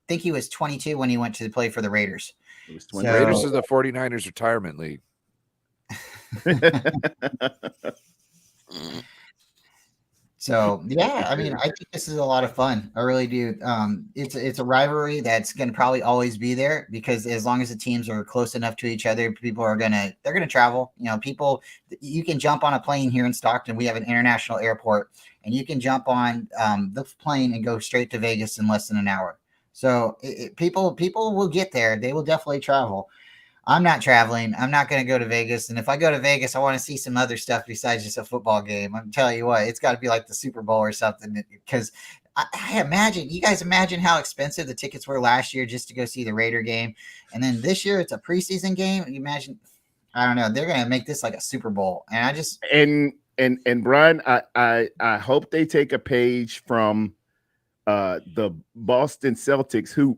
think he was 22 when he went to play for the Raiders. It was So- 20. Raiders is the 49ers retirement league. Mm. So yeah, I mean, I think this is a lot of fun. I really do. It's a rivalry that's going to probably always be there because as long as the teams are close enough to each other, people are they're gonna travel. You know, you can jump on a plane here in Stockton. We have an international airport, and you can jump on the plane and go straight to Vegas in less than an hour. So people will get there. They will definitely travel. I'm not traveling. I'm not going to go to Vegas. And if I go to Vegas, I want to see some other stuff besides just a football game. I'm telling you what, it's got to be like the Super Bowl or something. Because I imagine, you guys imagine how expensive the tickets were last year just to go see the Raider game. And then this year it's a preseason game. You imagine, I don't know, they're going to make this like a Super Bowl. And I just. And Brian, I hope they take a page from the Boston Celtics, who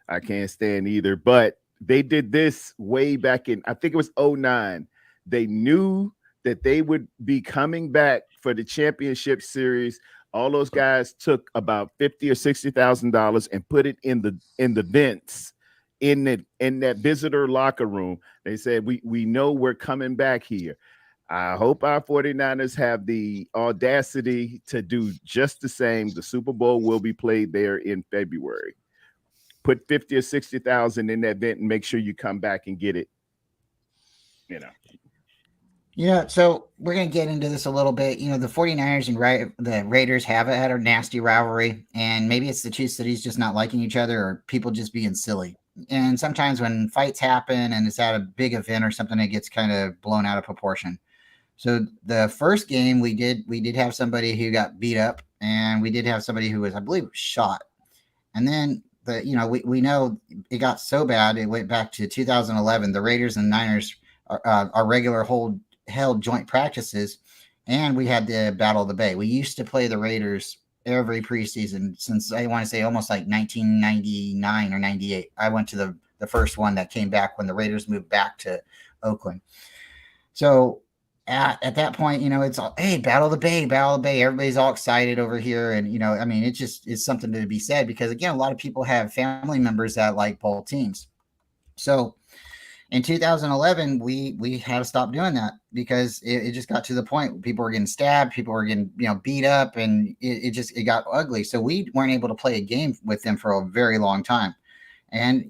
I can't stand either, but they did this way back in, I think it was 2009. They knew that they would be coming back for the championship series. All those guys took about $50,000 or $60,000 and put it in the vents in that visitor locker room. They said, we know we're coming back here. I hope our 49ers have the audacity to do just the same. The Super Bowl will be played there in February. Put 50 or 60,000 in that vent and make sure you come back and get it. You know. Yeah, so we're going to get into this a little bit. You know, the 49ers and the Raiders have had a nasty rivalry, and maybe it's the two cities just not liking each other or people just being silly. And sometimes when fights happen and it's at a big event or something, it gets kind of blown out of proportion. So the first game we did have somebody who got beat up, and we did have somebody who was, I believe, shot. And then we know it got so bad it went back to 2011. The Raiders and Niners are regular held joint practices, and we had the Battle of the Bay. We used to play the Raiders every preseason since I want to say almost like 1999 or 98. I went to the first one that came back when the Raiders moved back to Oakland. So at that point, it's all, hey, Battle of the Bay. Everybody's all excited over here. And, I mean, it just is something to be said because, again, a lot of people have family members that like both teams. So in 2011, we had to stop doing that because it just got to the point people were getting stabbed, people were getting, beat up, and it got ugly. So we weren't able to play a game with them for a very long time. And,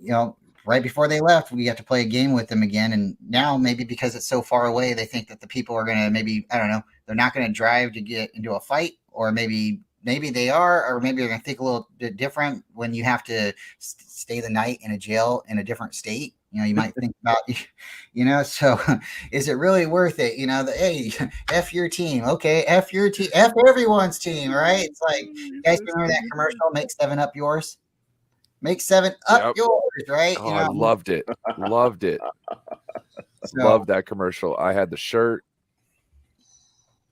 right before they left, we got to play a game with them again. And now maybe because it's so far away, they think that the people are going to maybe, I don't know, they're not going to drive to get into a fight, or maybe they are, or maybe they're going to think a little bit different when you have to stay the night in a jail in a different state. You might think about, so is it really worth it? Hey, F your team. Okay. F your team, F everyone's team, right? It's like, you guys remember that commercial, Make 7 Up yours? Make 7 up yours, right? Oh, I loved it. Loved it. Loved that commercial. I had the shirt.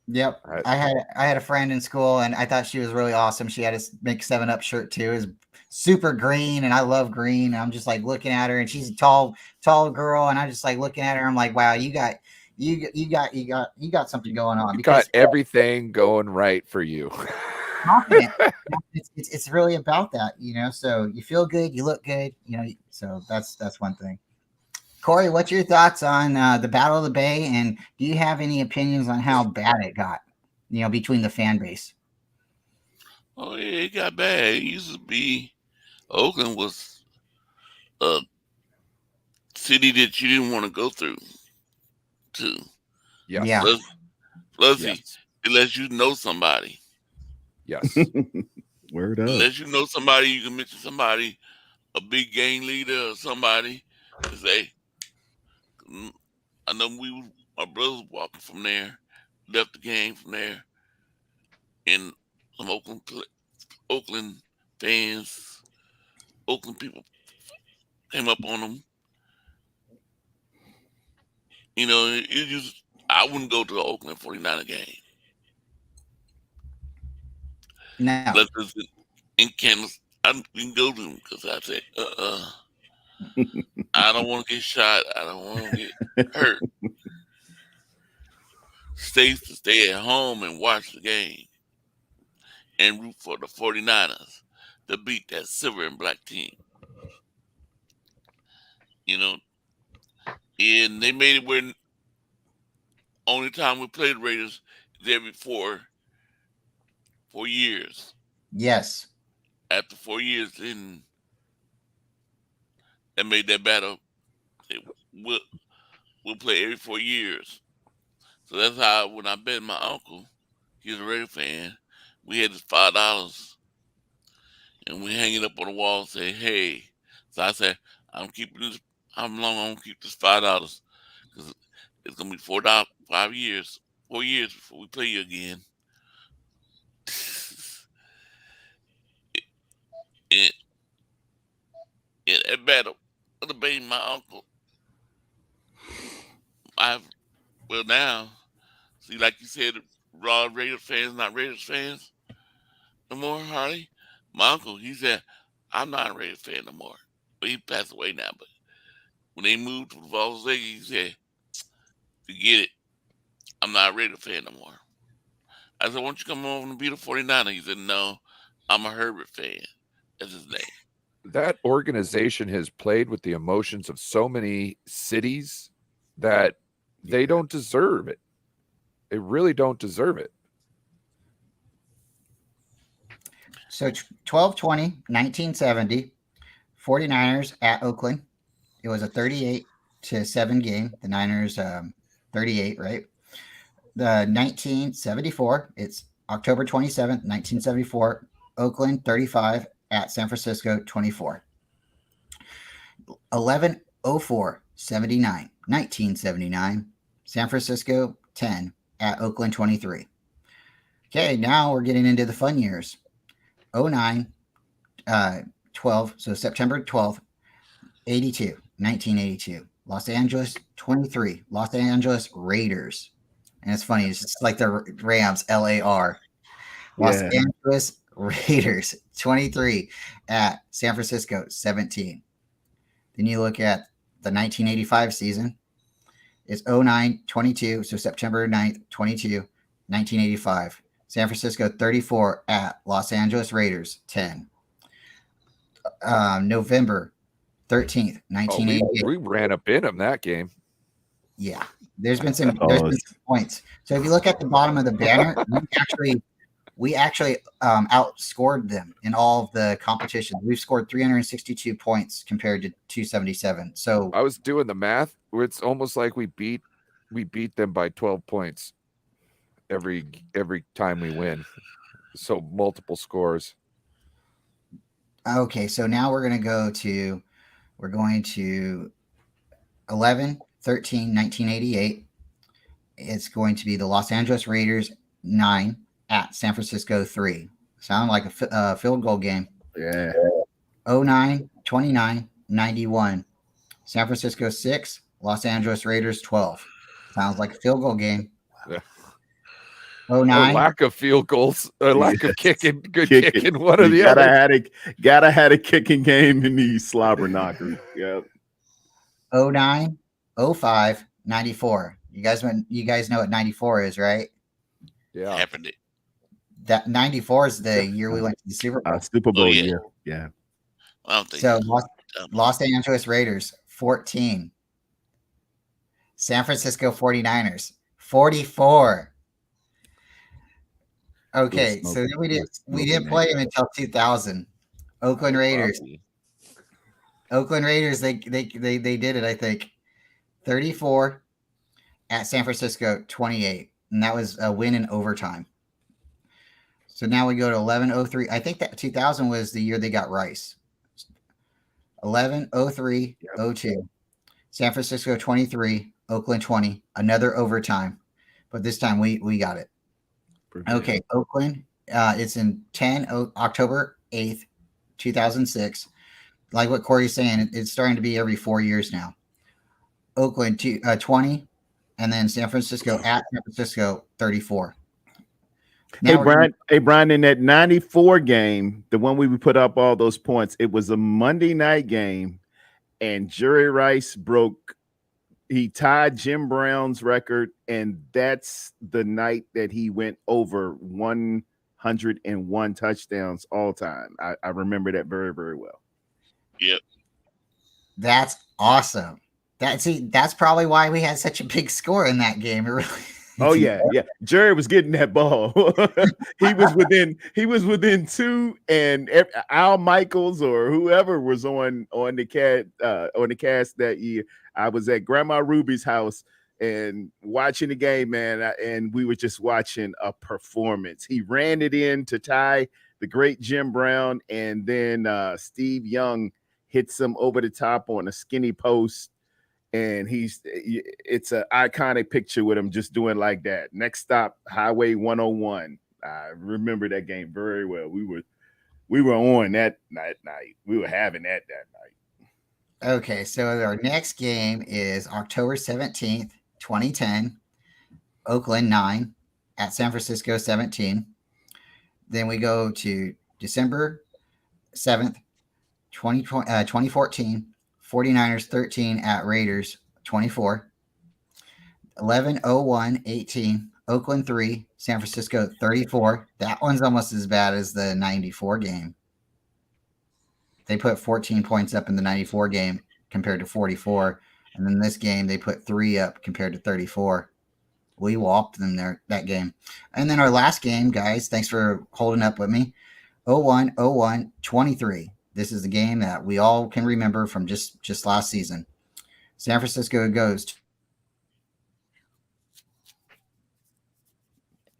Yep. I had a friend in school, and I thought she was really awesome. She had a Make 7 Up shirt too. It was super green, and I love green. And I'm just like looking at her, and she's a tall girl, and I'm just like looking at her. I'm like, wow, you got something going on. You got everything going right for you. Confident. It's really about that, so you feel good, you look good, so that's one thing. Corey, what's your thoughts on the Battle of the Bay, and do you have any opinions on how bad it got, between the fan base? Oh yeah, it got bad. It used to be Oakland was a city that you didn't want to go through to. Yeah. Plus yes. It lets you know somebody. Yes. Word up. Unless you know somebody, you can mention somebody, a big gang leader or somebody, and say, I know my brothers walking from there, left the game from there, and some Oakland fans, Oakland people came up on them. I wouldn't go to the Oakland 49er game. No. Unless it's in Kansas, I didn't go to them because I said, I don't want to get shot. I don't want to get hurt. states to stay at home and watch the game and root for the 49ers to beat that silver and black team. You know, and they made it where only time we played the Raiders is every 4 years. Yes. After 4 years, then that made that battle. We'll play every 4 years. So that's how when I bet my uncle, he's a Raider fan, we had this $5 and we hang it up on the wall and say, hey. So I said, I'm keeping this. How long I'm gonna keep this $5? Because it's gonna be 4 years before we play you again. In that battle, debating my uncle. Now, see, like you said, raw Raiders fans, not Raiders fans no more, Harley. My uncle, he said, I'm not a Raiders fan no more. But he passed away now. But when they moved to Las Vegas, he said, forget it. I'm not a Raiders fan no more. I said, why don't you come over and be the 49er? He said, no, I'm a Herbert fan. That's his name. That organization has played with the emotions of so many cities that they don't deserve it. They really don't deserve it. So 12-20, 1970, 49ers at Oakland. It was a 38-7 game. The Niners 38, right? The 1974, it's October 27th, 1974, Oakland 35 at San Francisco 24. 11-04-79, 1979, San Francisco 10 at Oakland 23. Okay, now we're getting into the fun years. 09, 12, so September 12th, 1982. Los Angeles 23, Los Angeles Raiders. And it's funny, it's just like the Rams, LAR. Los Angeles Raiders 23 at San Francisco 17. Then you look at the 1985 season. It's 09-22, so September 9th, 22, 1985. San Francisco 34 at Los Angeles Raiders 10. November 13th, 1988. We ran up in them that game. Yeah, there's been some points. So if you look at the bottom of the banner, we actually outscored them in all of the competitions. We've scored 362 points compared to 277. So I was doing the math. It's almost like we beat them by 12 points every time we win. So multiple scores. Okay, so now we're going to 11-13, 1988. It's going to be the Los Angeles Raiders 9 at San Francisco 3. Sound like a field goal game. Yeah. 09-29, 91. San Francisco 6, Los Angeles Raiders 12. Sounds like a field goal game. Yeah. 09. Lack of field goals, lack of kicking, kicking, one or the other. Gotta had a kicking game in the slobber knocker. Yep. 09, 05, 94. You guys know what 94 is, right? Yeah. Happened it. That 94 is the year we went to the Super Bowl. Super Bowl yeah. year. Yeah. I don't think So Los Angeles Raiders 14. San Francisco 49ers 44. Okay, so we didn't play them until 2000. Oakland Raiders. They did it, I think. 34 at San Francisco 28. And that was a win in overtime. So now we go to 11-03. I think that 2000 was the year they got Rice. 11-03-02. San Francisco 23, Oakland 20. Another overtime. But this time we got it. Okay, Oakland. It's in October 8th, 2006. Like what Corey's saying, it's starting to be every 4 years now. Oakland 20, and then San Francisco at San Francisco 34. Now Hey Brian, in that 94 game, the one we put up all those points, it was a Monday night game, and Jerry Rice broke he tied Jim Brown's record, and that's the night that he went over 101 touchdowns all time. I remember that very, very well. Yep. That's awesome. That's probably why we had such a big score in that game. It really, Oh yeah. Jerry was getting that ball. he was within two, and Al Michaels or whoever was on the cast that year. I was at Grandma Ruby's house and watching the game, man, and we were just watching a performance. He ran it in to tie the great Jim Brown, and then Steve Young hits him over the top on a skinny post. And it's an iconic picture with him just doing like that. Next stop, Highway 101. I remember that game very well. We were on that night. We were having that night. Okay, so our next game is October 17th, 2010, Oakland 9 at San Francisco 17. Then we go to December 7th, 2014, 49ers 13 at Raiders 24. 11-01-18, Oakland 3, San Francisco 34. That one's almost as bad as the 94 game. They put 14 points up in the 94 game compared to 44. And then this game, they put 3 up compared to 34. We whopped them there that game. And then our last game, guys, thanks for holding up with me. 01-01-23. This is the game that we all can remember from just last season. San Francisco goes.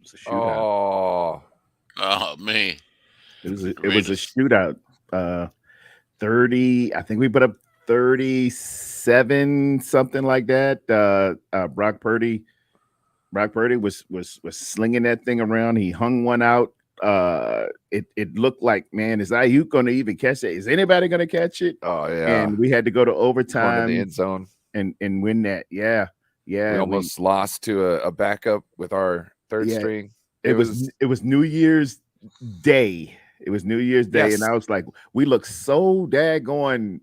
It's a shootout. Oh man. It was a shootout. 30, I think we put up 37, something like that. Brock Purdy was slinging that thing around. He hung one out. It looked like, man, is Ayuk going to even catch it? Is anybody going to catch it? Oh yeah. And we had to go to overtime in the end zone and win that. Yeah. We almost lost to a backup with our third string. It was New Year's Day. It was New Year's Day, Yes. and I was like, we look so daggone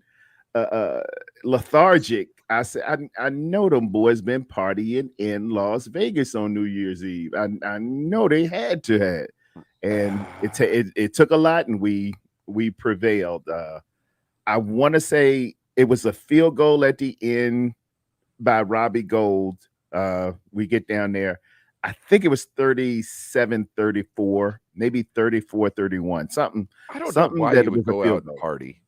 lethargic. I said, I know them boys been partying in Las Vegas on New Year's Eve. I know they had to have. And it took a lot, and we prevailed. I want to say it was a field goal at the end by Robbie Gould. We get down there. I think it was 37-34, maybe 34-31, something. I don't something know why that you it was would a go field out and goal. party.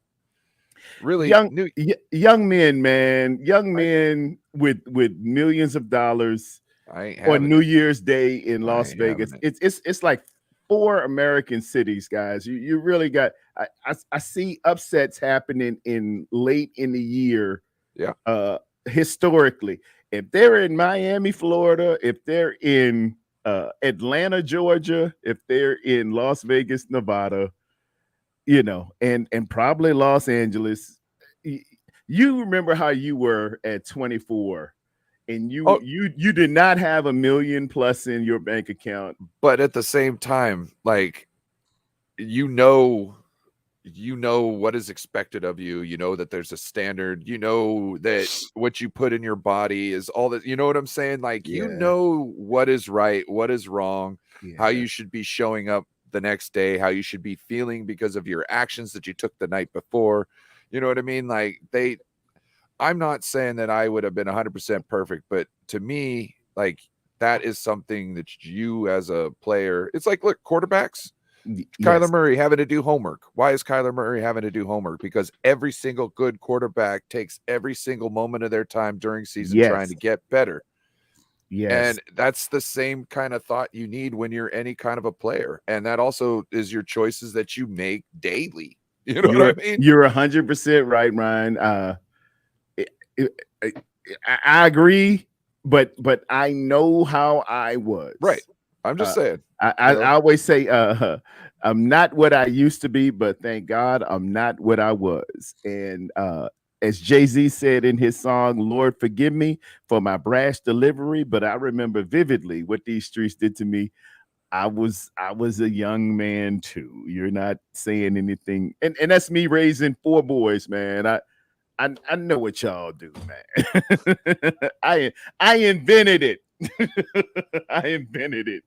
Really, young men, man, young men with millions of dollars I ain't on having New it. Year's Day in I Las ain't Vegas. having It's like 4 American cities, guys. You really got. I see upsets happening in late in the year. Yeah. Historically, if they're in Miami, Florida, if they're in Atlanta, Georgia, if they're in Las Vegas, Nevada, and probably Los Angeles. You remember how you were at 24, and you did not have $1 million plus in your bank account. But at the same time, like, you know what is expected of you. You know that there's a standard. You know that what you put in your body is all that. You know what I'm saying? Like, you know what is right, what is wrong, how you should be showing up the next day, how you should be feeling because of your actions that you took the night before. You know what I mean? Like, I'm not saying that I would have been 100% perfect, but to me, like, that is something that you as a player, it's like, look, quarterbacks, Kyler Murray having to do homework. Why is Kyler Murray having to do homework? Because every single good quarterback takes every single moment of their time during season trying to get better. Yes. And that's the same kind of thought you need when you're any kind of a player. And that also is your choices that you make daily. You know what I mean? You're 100% right, Ryan. I agree, but I know how I was. Right. I'm just saying. I always say I'm not what I used to be, but thank God I'm not what I was. And as Jay-Z said in his song, Lord, forgive me for my brash delivery, but I remember vividly what these streets did to me. I was a young man too. You're not saying anything. And that's me raising 4 boys, man. I know what y'all do, man. I invented it. I invented it.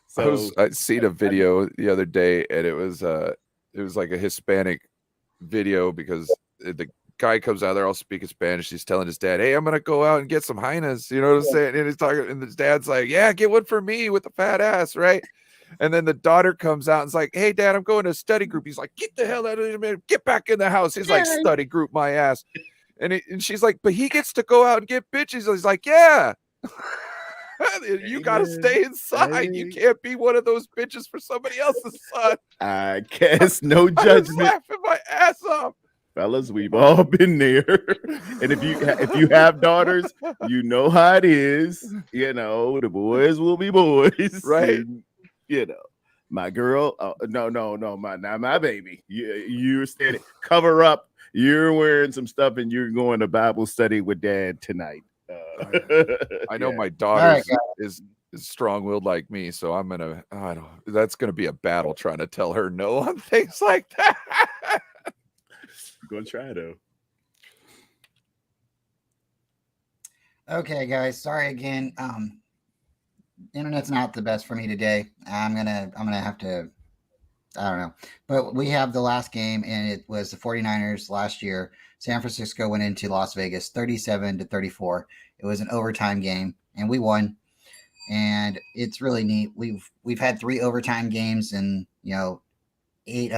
So I seen a video the other day, and it was like a Hispanic video because the guy comes out there all speaking Spanish. He's telling his dad, "Hey, I'm gonna go out and get some Heinas." You know what I'm saying? And he's talking, and his dad's like, "Yeah, get one for me with the fat ass, right?" And then the daughter comes out and is like, "Hey, Dad, I'm going to a study group." He's like, "Get the hell out of here, man! Get back in the house." He's like, "Study group, my ass." And she's like, "But he gets to go out and get bitches." He's like, "Yeah." You gotta stay inside. You can't be one of those bitches for somebody else's son. I guess no I was judgment, laughing my ass off. fellas. We've all been there. And if you have daughters, you know how it is. You know, the boys will be boys, Right. And, you know, my girl. No, not my baby. You're standing. Cover up. You're wearing some stuff, and you're going to Bible study with Dad tonight. I know Yeah. my daughter right, is strong-willed like me, so that's gonna be a battle trying to tell her no on things like that. I'm gonna try though. Okay, guys. Sorry again. Internet's not the best for me today. I'm gonna have to. I don't know, but we have the last game, and it was the 49ers last year. San Francisco went into Las Vegas 37-34. It was an overtime game, and we won. And it's really neat. We've had 3 overtime games, and 8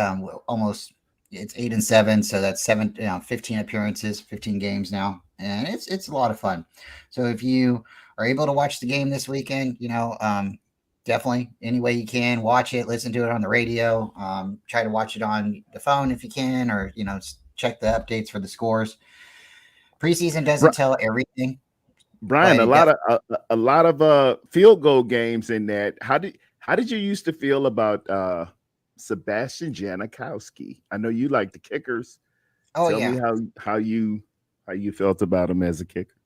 almost it's 8 and 7, so that's 15 appearances, 15 games now, and it's a lot of fun. So if you are able to watch the game this weekend, definitely any way you can watch it, listen to it on the radio, try to watch it on the phone if you can, or check the updates for the scores. Preseason doesn't tell everything. Brian, a lot of field goal games in that. How did you used to feel about Sebastian Janikowski? I know you like the kickers. Oh, Tell yeah. me how you felt about him as a kicker.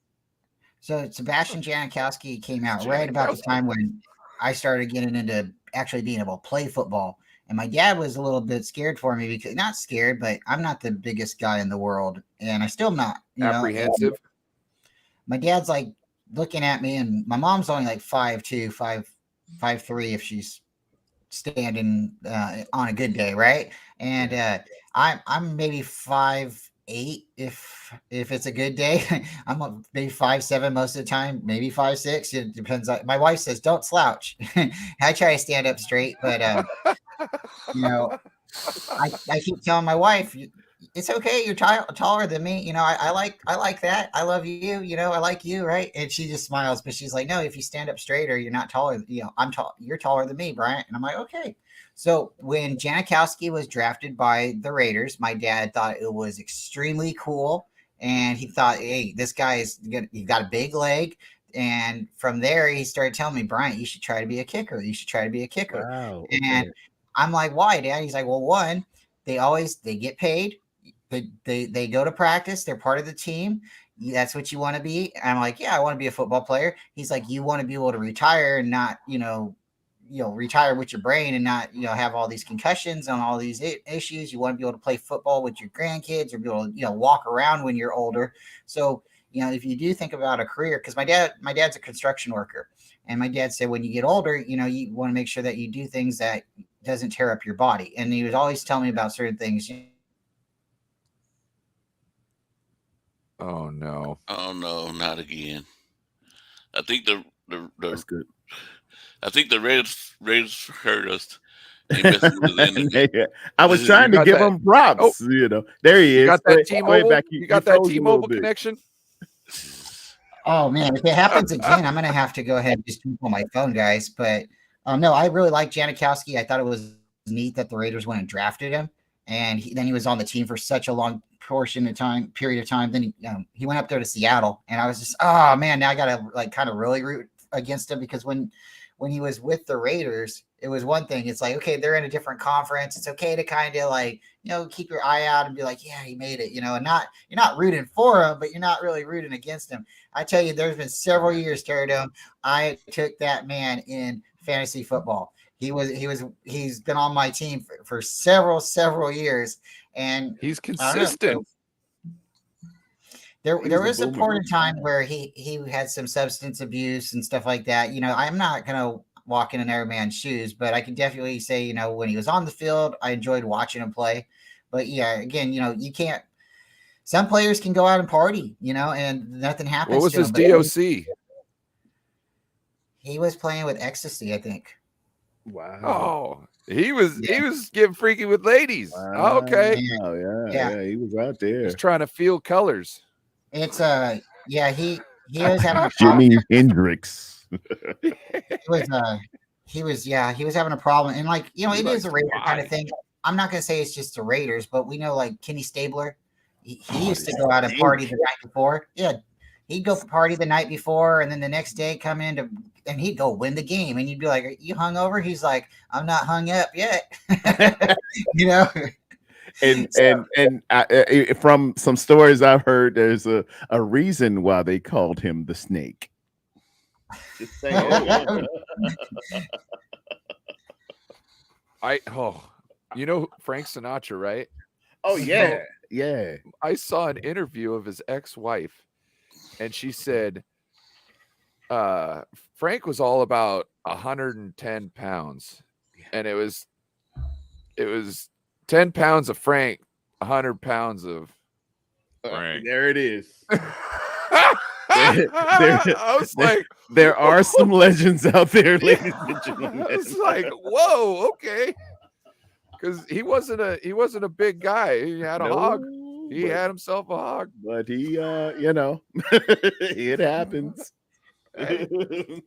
So Sebastian Janikowski came out right about the time when I started getting into actually being able to play football. And my dad was a little bit scared for me, because not scared, but I'm not the biggest guy in the world, and I still am not. Apprehensive. My dad's like looking at me, and my mom's only like 5'2", 5'3" if she's standing on a good day, right? And I'm maybe 5'8" if it's a good day. I'm maybe 5'7" most of the time, maybe 5'6". It depends. My wife says don't slouch. I try to stand up straight, but I keep telling my wife, it's okay. You're taller than me. I like that. I love you. I like you, right? And she just smiles, but she's like, no, if you stand up straighter, you're not taller. I'm tall. You're taller than me, Bryant. And I'm like, okay. So when Janikowski was drafted by the Raiders, my dad thought it was extremely cool, and he thought, hey, this guy he got a big leg. And from there, he started telling me, Bryant, you should try to be a kicker. You should try to be a kicker. Wow. And I'm like, why, Dad? He's like, well, one, they get paid. They go to practice. They're part of the team. That's what you want to be. And I'm like, yeah, I want to be a football player. He's like, you want to be able to retire and not, retire with your brain and not, have all these concussions and all these issues. You want to be able to play football with your grandkids, or be able to, walk around when you're older. So, if you do think about a career, because my dad's a construction worker, and my dad said, when you get older, you want to make sure that you do things that doesn't tear up your body. And he was always telling me about certain things. Oh no! Oh no, not again. I think That's good. I think the Raiders heard us. They messing with it. Yeah. I was trying You to got give that- him props. There he You is. got that Wait, T-Mobile. back. You He got that froze a little T-Mobile bit. connection. Oh man, if it happens again, I'm gonna have to go ahead and just jump on my phone, guys. But no, I really like Janikowski. I thought it was neat that the Raiders went and drafted him, and then he was on the team for such a long period of time. Then he went up there to Seattle, and I was just, oh man, now I gotta kind of really root against him, because when he was with the Raiders, it was one thing. It's like, okay, they're in a different conference. It's okay to kind of keep your eye out and be like, yeah, he made it, and you're not rooting for him, but you're not really rooting against him. I tell you, there's been several years, Terradome, I took that man in fantasy football. He's been on my team for several years, and He's consistent. There He was a was a boomer. point in time where he had some substance abuse and stuff like that. I'm not gonna walk in every man's shoes, but I can definitely say, when he was on the field, I enjoyed watching him play. But yeah, again, you can't. Some players can go out and party, and nothing happens. What was to his him, but DOC? he was playing with ecstasy, I think. Wow. Oh, he was getting freaky with ladies. Wow. Okay, Yeah, he was out there. he's trying to feel colors. It's yeah, he was having a problem. Jimi Hendrix. He was having a problem, and it is a Raider kind of why? thing. I'm not gonna say it's just the Raiders, but we know Kenny Stabler. He used to this go out and stink. party the night before. Yeah, he'd go party the night before, and then the next day come in and he'd go win the game, and you'd be like, "Are you hungover?" He's like, "I'm not hung up yet." And from some stories I've heard, there's a reason why they called him the Snake. Just saying. You know Frank Sinatra, right? Oh yeah, yeah. I saw an interview of his ex-wife, and she said Frank was all about 110 pounds, and it was 10 pounds of Frank, 100 pounds of Frank. There it is. I was like, There are some legends out there, ladies and gentlemen. I was like, whoa, okay. Because he wasn't a big guy. He had a hog. He had himself a hog. But he it happens. And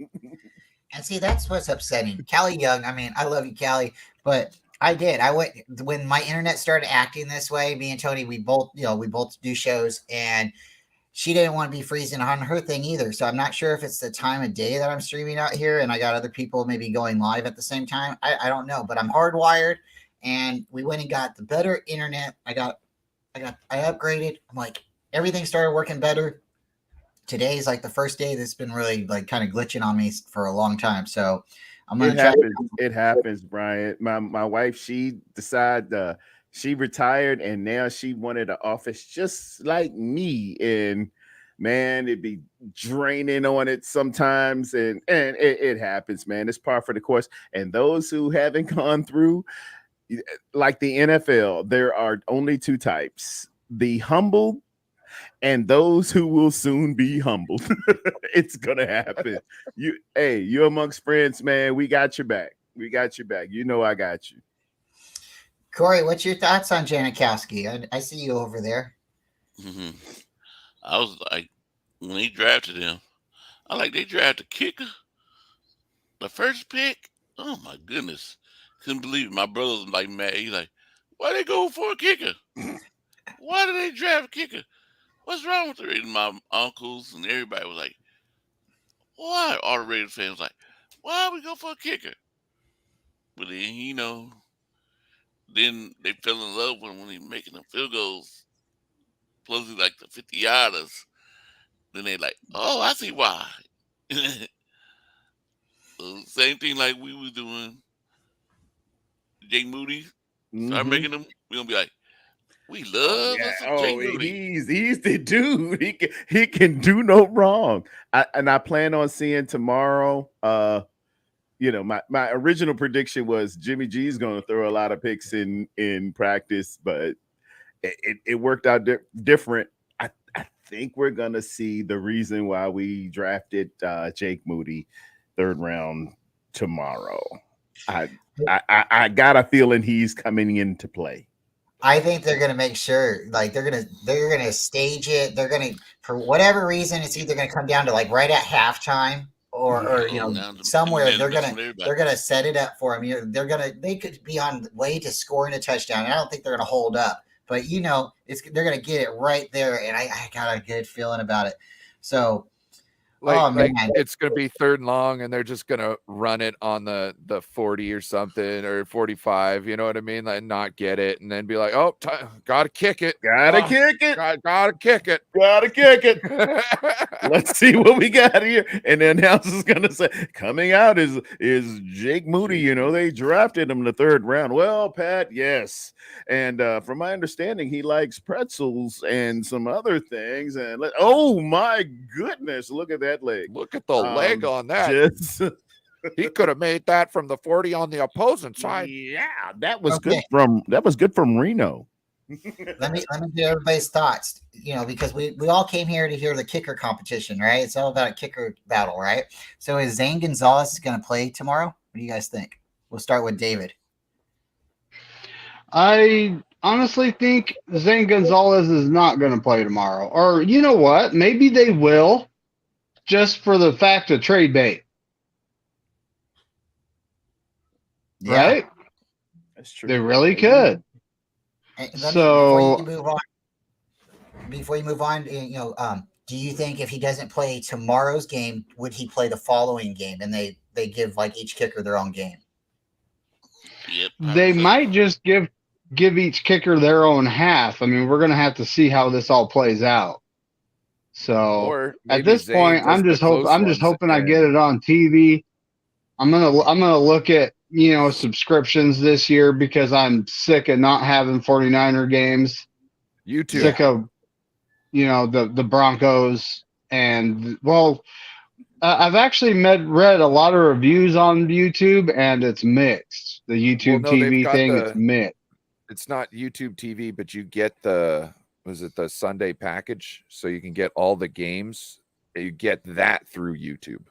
see, that's what's upsetting. Callie Young, I mean, I love you, Callie, but I went when my internet started acting this way. Me and Tony, we both do shows, and she didn't want to be freezing on her thing either. So I'm not sure if it's the time of day that I'm streaming out here, and I got other people maybe going live at the same time. I don't know, but I'm hardwired, and we went and got the better internet. I upgraded. I'm like, everything started working better. Today's like the first day that's been really kind of glitching on me for a long time. So I'm gonna try. It happens, Brian. My wife, she decided she retired, and now she wanted an office just like me. And man, it'd be draining on it sometimes, and it happens, man. It's par for the course. And those who haven't gone through, like the NFL, there are only two types: the humble and those who will soon be humbled. It's gonna happen. You amongst friends, man. We got your back. We got your back. You know I got you. Corey, what's your thoughts on Janikowski? I see you over there. Mm-hmm. I was like, when they drafted him, they drafted kicker. The first pick. Oh my goodness, couldn't believe it. My brother was like mad. He's like, why they go for a kicker? Why did they draft a kicker? What's wrong with it? And my uncles and everybody was like, why? All the Raiders fans was like, why we go for a kicker? But then, then they fell in love with him when he making them field goals, plus he like the 50-yarders. Then they like, oh, I see why. So same thing like we was doing. Jake Moody start making them. We gonna be like, we love Jake Moody. He's the dude. He can do no wrong. I plan on seeing tomorrow. My original prediction was Jimmy G's going to throw a lot of picks in practice, but it worked out different. I think we're going to see the reason why we drafted Jake Moody 3rd round tomorrow. I got a feeling he's coming into play. I think they're going to make sure, they're going to stage it. They're going to, for whatever reason, it's either going to come down to right at halftime or somewhere they're gonna set it up for him. They could be on the way to scoring a touchdown. I don't think they're gonna hold up, but they're gonna get it right there, and I got a good feeling about it. So Oh, Like man. it's gonna be 3rd and long, and they're just gonna run it on the 40 or something, or 45. You know what I mean? Like not get it, and then be like, oh, gotta kick it. Gotta Oh, kick it. Gotta kick it. Gotta kick it. Let's see what we got here. And the announcer's gonna say, coming out is Jake Moody. You know, they drafted him in the 3rd round. Well, Pat, yes. And from my understanding, he likes pretzels and some other things. And oh my goodness, look at that leg. Look at the leg on that. Just He could have made that from the 40 on the opposing side. yeah, that was Okay. good from Reno. Let me get everybody's thoughts. You know, because we all came here to hear the kicker competition, right? It's all about a kicker battle, right? So is Zane Gonzalez going to play tomorrow? What do you guys think? We'll start with David. I honestly think Zane Gonzalez is not going to play tomorrow. Or you know what? Maybe they will, just for the fact of trade bait, Yeah. right? That's true. They really could. And So- before you move on, you know, do you think if he doesn't play tomorrow's game, would he play the following game? And they give like each kicker their own game. Yep. They might just give each kicker their own half. I mean, we're going to have to see how this all plays out. So Or at maybe this Zane point, does I'm the just close ones hoping I and- get it on TV. I'm gonna look at, you know, subscriptions this year because I'm sick of not having 49er games. YouTube. Sick of, you know, the Broncos. And well, I've actually read a lot of reviews on YouTube, and it's mixed. The YouTube Well, no, they've TV got thing, the- it's mixed. It's not YouTube TV, but you get the Sunday package, so you can get all the games. You get that through YouTube.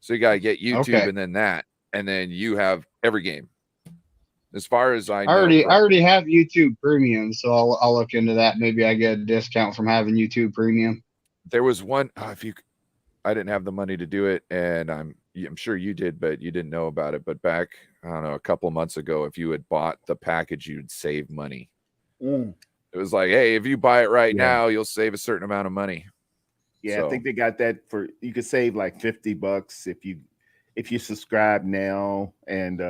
So you gotta get YouTube Okay. and then that, and then you have every game. As far as I I know, already have YouTube Premium, so I'll look into that. Maybe I get a discount from having YouTube Premium. there was one. I didn't have the money to do it, and I'm sure you did, but you didn't know about it. But back, I don't know, a couple of months ago, if you had bought the package, you'd save money. Mm. It was like, hey, if you buy it right Yeah. now, you'll save a certain amount of money. Yeah, So- I think they got that for you could save like $50 if you subscribe now, and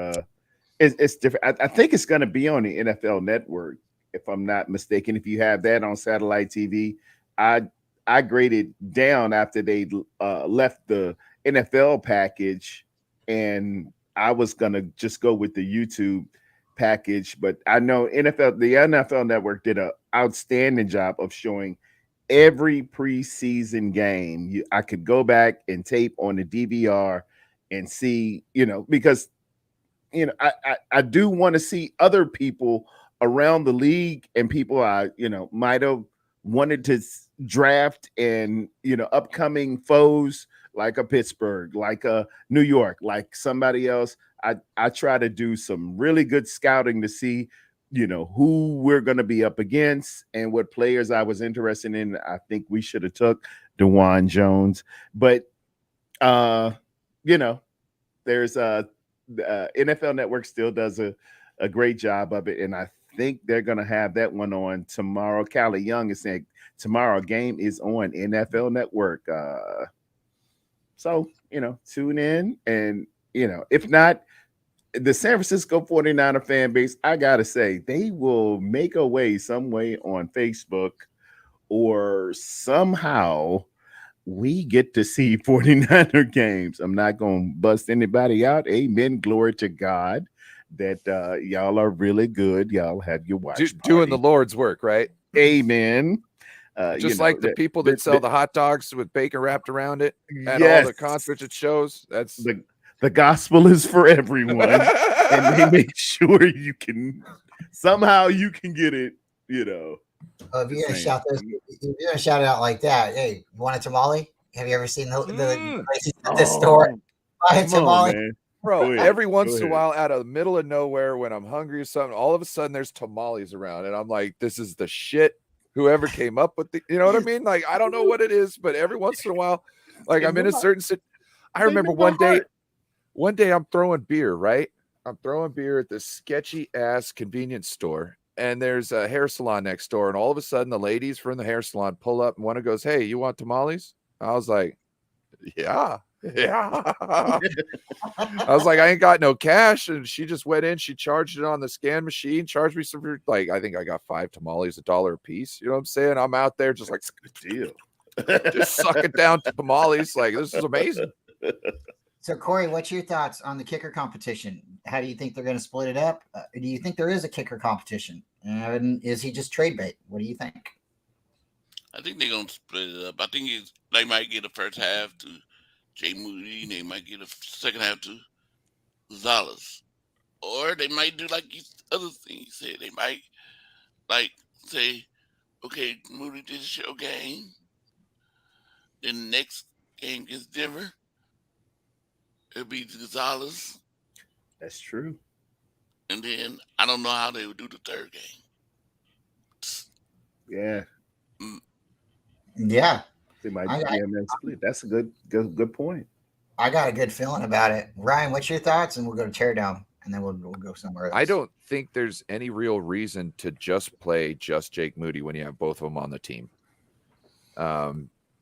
it's different. I think it's going to be on the NFL Network, if I'm not mistaken. If you have that on satellite TV, I graded down after they left the NFL package, and I was going to just go with the YouTube package. But I know the NFL Network did an outstanding job of showing every preseason game. I could go back and tape on the DVR and see, you know, because, you know, I do want to see other people around the league and people I, you know, might have wanted to draft, and, you know, upcoming foes like a Pittsburgh, like a New York, like somebody else. I try to do some really good scouting to see, you know, who we're going to be up against and what players I was interested in. I think we should have took DeJuan Jones, but you know, there's the NFL Network still does a great job of it, and I think they're going to have that one on tomorrow. Callie Young is saying tomorrow game is on NFL Network. So, you know, tune in, and, you know, if not, the San Francisco 49er fan base, I got to say, they will make a way some way on Facebook, or somehow we get to see 49er games. I'm not going to bust anybody out. Amen. Glory to God that y'all are really good. Y'all have your watch Doing the party. Lord's work, right? Amen. Just you know, like the people that sell the hot dogs with bacon wrapped around it at all the concerts and shows. That's the gospel is for everyone. And they make sure you can somehow you can get it, you know. If you're gonna Same. shout this, if you're gonna shout it out like that, hey, you want a tamale? Have you ever seen the places at the store? Buy a Come on, tamale. man. Bro, Go ahead. every once Go in a ahead. while, out of the middle of nowhere, when I'm hungry or something, all of a sudden there's tamales around, and I'm like, this is the shit. Whoever came up with the, you know what I mean? Like, I don't know what it is, but every once in a while, like, I'm in a certain I remember one day I'm throwing beer, right? I'm throwing beer at this sketchy ass convenience store, and there's a hair salon next door, and all of a sudden the ladies from the hair salon pull up, and one of goes, "Hey, you want tamales?" I was like, Yeah. I was like, I ain't got no cash. And she just went in, she charged it on the scan machine, charged me some, like, I think I got 5 tamales, $1 a piece. You know what I'm saying? I'm out there just like, Deal. just sucking down tamales. Like, this is amazing. So, Corey, what's your thoughts on the kicker competition? How do you think they're going to split it up? Do you think there is a kicker competition? And is he just trade bait? What do you think? I think they're gonna split it up. I think they might get the first half to Jay Moody, and they might get a second half to Gonzalez, or they might do like you other things you said. They might like say, okay, Moody did a show game, then the next game against Denver, it'll be Gonzalez, That's true. and then I don't know how they would do the third game. Yeah, Yeah, they might I- be in that split. That's a good point. I got a good feeling about it. Ryan, what's your thoughts? And we'll go to teardown, and then we'll go somewhere else. I don't think there's any real reason to just play just Jake Moody when you have both of them on the team.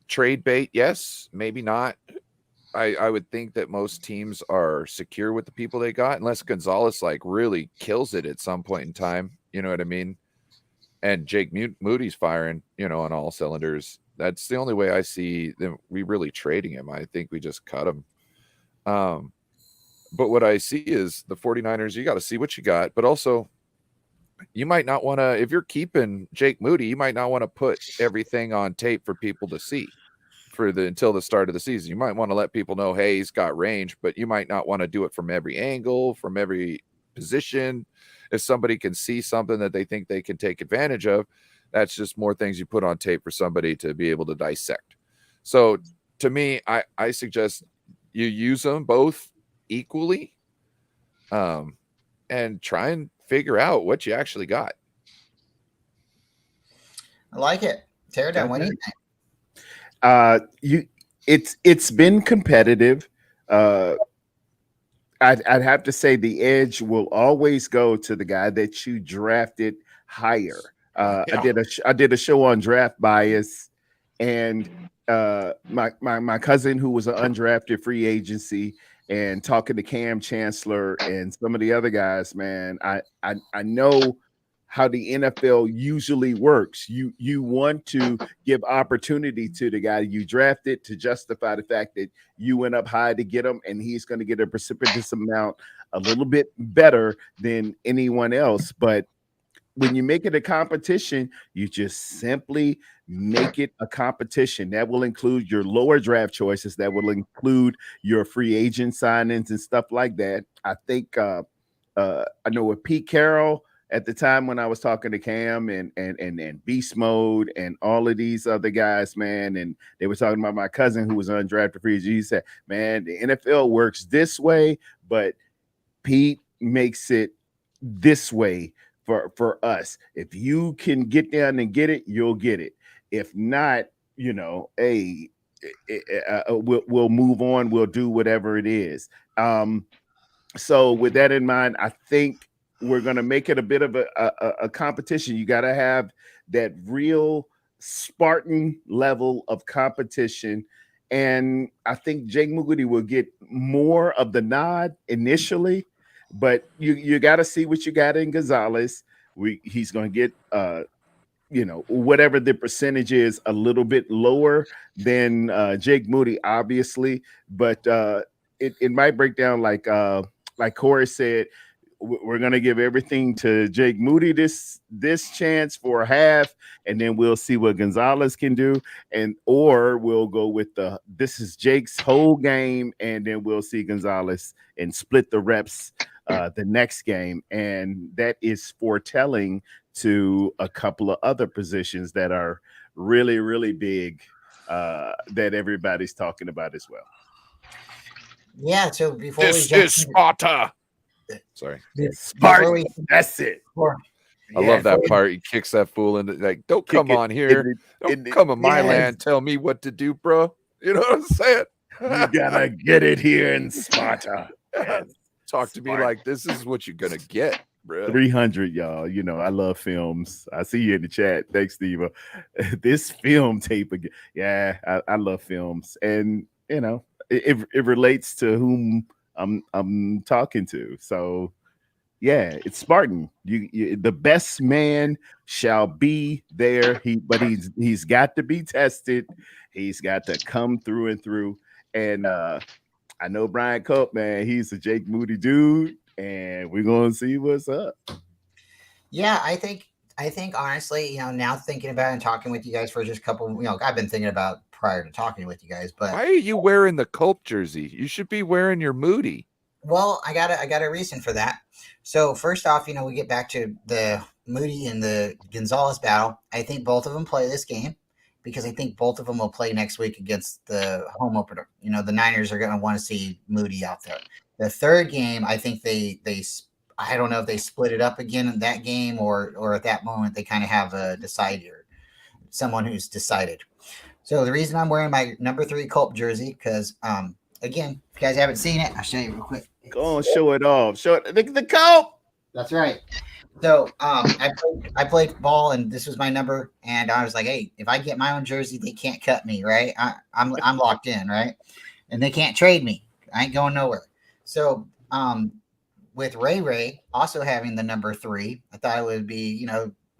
Trade bait, yes, maybe not. I would think that most teams are secure with the people they got, unless Gonzalez like really kills it at some point in time. You know what I mean? And Jake Moody's firing, on all cylinders. That's the only way I see them. We really trading him. I think we just cut him. But what I see is the 49ers, you got to see what you got, but also you might not want to, if you're keeping Jake Moody, you might not want to put everything on tape for people to see until the start of the season. You might want to let people know, hey, he's got range, but you might not want to do it from every angle, from every position. If somebody can see something that they think they can take advantage of, that's just more things you put on tape for somebody to be able to dissect. So to me, I suggest you use them both equally, and try and figure out what you actually got. I like it. Teardown, what do you think? It's been competitive. I'd have to say the edge will always go to the guy that you drafted higher. I did a show on draft bias, and my cousin, who was an undrafted free agency, and talking to Cam Chancellor and some of the other guys, man, I know how the NFL usually works. You want to give opportunity to the guy you drafted to justify the fact that you went up high to get him, and he's going to get a precipitous amount, a little bit better than anyone else. But when you make it a competition, you just simply make it a competition. That will include your lower draft choices. That will include your free agent signings and stuff like that. I think I know with Pete Carroll, at the time when I was talking to Cam and Beast Mode and all of these other guys, man, and they were talking about my cousin who was undrafted free agent. He said, man, the NFL works this way, but Pete makes it this way for us. If you can get down and get it, you'll get it. If not, we'll move on. We'll do whatever it is. So with that in mind, I think we're going to make it a bit of a competition. You got to have that real Spartan level of competition. And I think Jake Moody will get more of the nod initially, but you got to see what you got in Gonzalez. He's going to get, whatever the percentage is, a little bit lower than Jake Moody, obviously, but it might break down like Corey said. We're going to give everything to Jake Moody this chance for a half, and then we'll see what Gonzalez can do, or we'll go with this is Jake's whole game, and then we'll see Gonzalez and split the reps the next game. And that is foretelling to a couple of other positions that are really, really big that everybody's talking about as well. Yeah, so before This we jump is Sparta. Sorry. Spartan, that's it. I love that part. He kicks that fool in like, don't come on here. Don't come on my land. Tell me what to do, bro. You know what I'm saying? You gotta get it here in Sparta. Talk to me like this is what you're gonna get, bro. 300, y'all. I love films. I see you in the chat. Thanks, Steve. This film tape again. Yeah, I love films. And you know, it relates to whom I'm talking to. So yeah, it's Spartan. You the best man shall be there. He's got to be tested. He's got to come through and through. And I know Brian Cope, man. He's a Jake Moody dude, and we're gonna see what's up. Yeah, I think honestly, now thinking about it and talking with you guys for just a couple, I've been thinking about prior to talking with you guys, but Why are you wearing the Culp jersey? You should be wearing your Moody. well, I got a reason for that. So first off, we get back to the Moody and the Gonzalez battle. I think both of them play this game because I think both of them will play next week against the home opener. The Niners are going to want to see Moody out there. The third game, I think I don't know if they split it up again in that game or at that moment they kind of have a decider, someone who's decided. So the reason I'm wearing my number 3 Culp jersey because again, if you guys haven't seen it, I'll show you real quick. Go on, show it off. Show it. The Cope. That's right. So I played ball, and this was my number, and I was like, hey, if I get my own jersey, they can't cut me, right? I'm locked in, right? And they can't trade me. I ain't going nowhere. So with Ray also having the number 3, I thought it would be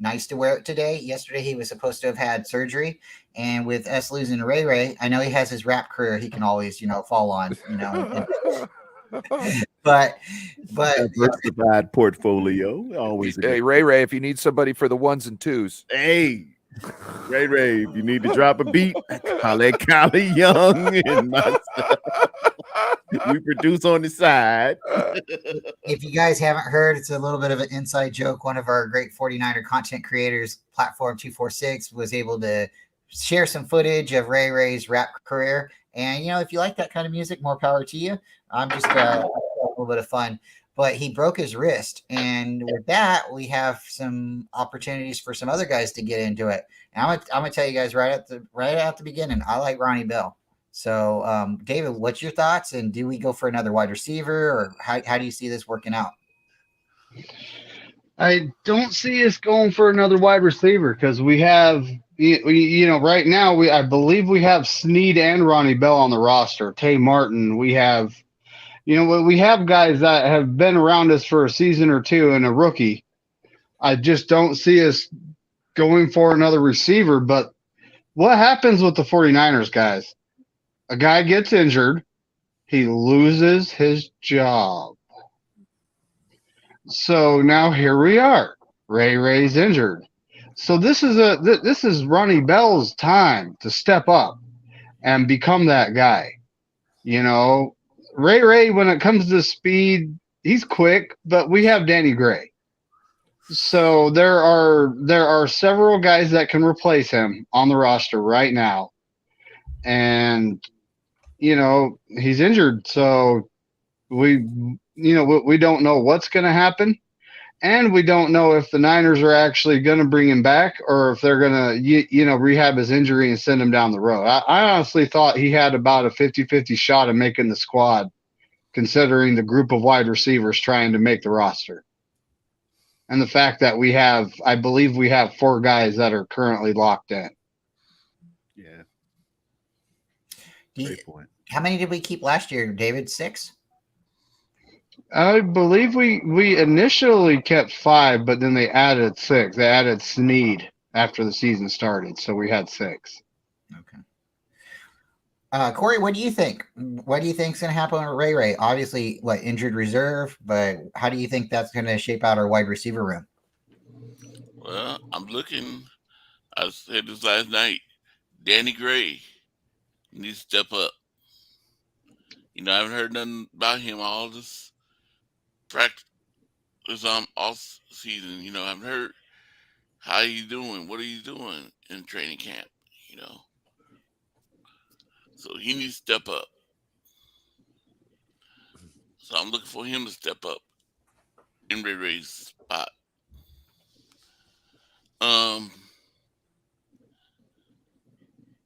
nice to wear it today. Yesterday he was supposed to have had surgery, and with us losing Ray, I know he has his rap career he can always fall on, but diversified portfolio always. Hey, Ray, if you need somebody for the 1s and 2s. Hey, Ray, if you need to drop a beat, holla at Kylie Young and myself. We produce on the side. If you guys haven't heard, it's a little bit of an inside joke. One of our great 49er content creators, Platform 246, was able to share some footage of Ray's rap career. And, if you like that kind of music, more power to you. I'm just a little bit of fun. But he broke his wrist. And with that, we have some opportunities for some other guys to get into it. And I'm gonna tell you guys right at the beginning, I like Ronnie Bell. So, David, what's your thoughts? And do we go for another wide receiver, or how do you see this working out? I don't see us going for another wide receiver because we have, right now I believe we have Snead and Ronnie Bell on the roster. Tay Martin, we have, we have guys that have been around us for a season or two and a rookie. I just don't see us going for another receiver. But what happens with the 49ers guys? A guy gets injured, he loses his job. So now here we are. Ray's injured. So this is Ronnie Bell's time to step up and become that guy. Ray, when it comes to speed, he's quick, but we have Danny Gray. So there are several guys that can replace him on the roster right now. And he's injured, so we don't know what's going to happen, and we don't know if the Niners are actually going to bring him back or if they're going to rehab his injury and send him down the road. I honestly thought he had about a 50-50 shot of making the squad, considering the group of wide receivers trying to make the roster, and the fact that I believe we have 4 guys that are currently locked in. Yeah. Great point. How many did we keep last year, David? 6? I believe we initially kept 5, but then they added 6. They added Snead after the season started, so we had 6. Okay. Corey, what do you think? What do you think is going to happen with Ray? Obviously, injured reserve, but how do you think that's going to shape out our wide receiver room? Well, I'm looking. I said this last night. Danny Gray needs to step up. I haven't heard nothing about him all this practice all season. I haven't heard how he's doing, what he's doing in training camp. So he needs to step up. So I'm looking for him to step up in Ray's spot.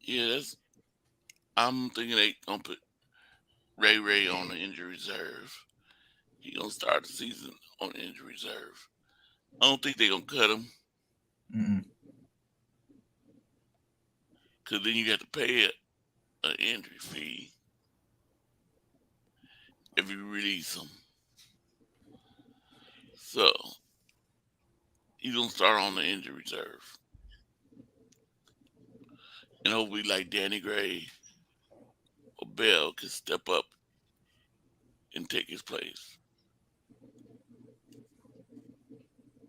Yeah, I'm thinking they gonna put Ray on the injury reserve. He gonna start the season on the injury reserve. I don't think they gonna cut him. Because then you have to pay an injury fee. if you release him. So he's gonna start on the injury reserve, and hopefully, like Danny Gray or Bell, can step up and take his place.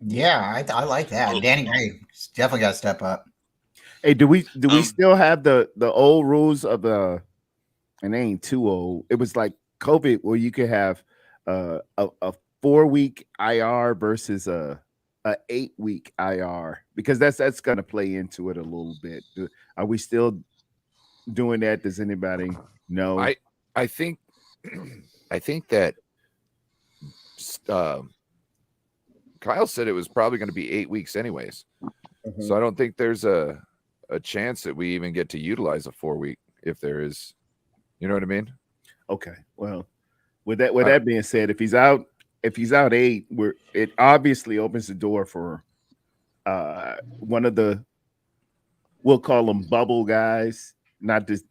Yeah, I like that. Oh, Danny Gray definitely got to step up. Hey, do we Um, still have the old rules of and they ain't too old. It was like COVID where you could have a 4-week IR versus a 8-week IR, because that's gonna play into it a little bit. Are we still doing that? Does anybody know? I think I think that Kyle said it was probably going to be 8 weeks anyways. So I don't think there's a chance that we even get to utilize a 4-week if there is. You know what I mean? Okay. Well, with that being said, if he's out 8, it obviously opens the door for one of the, we'll call them bubble guys, not just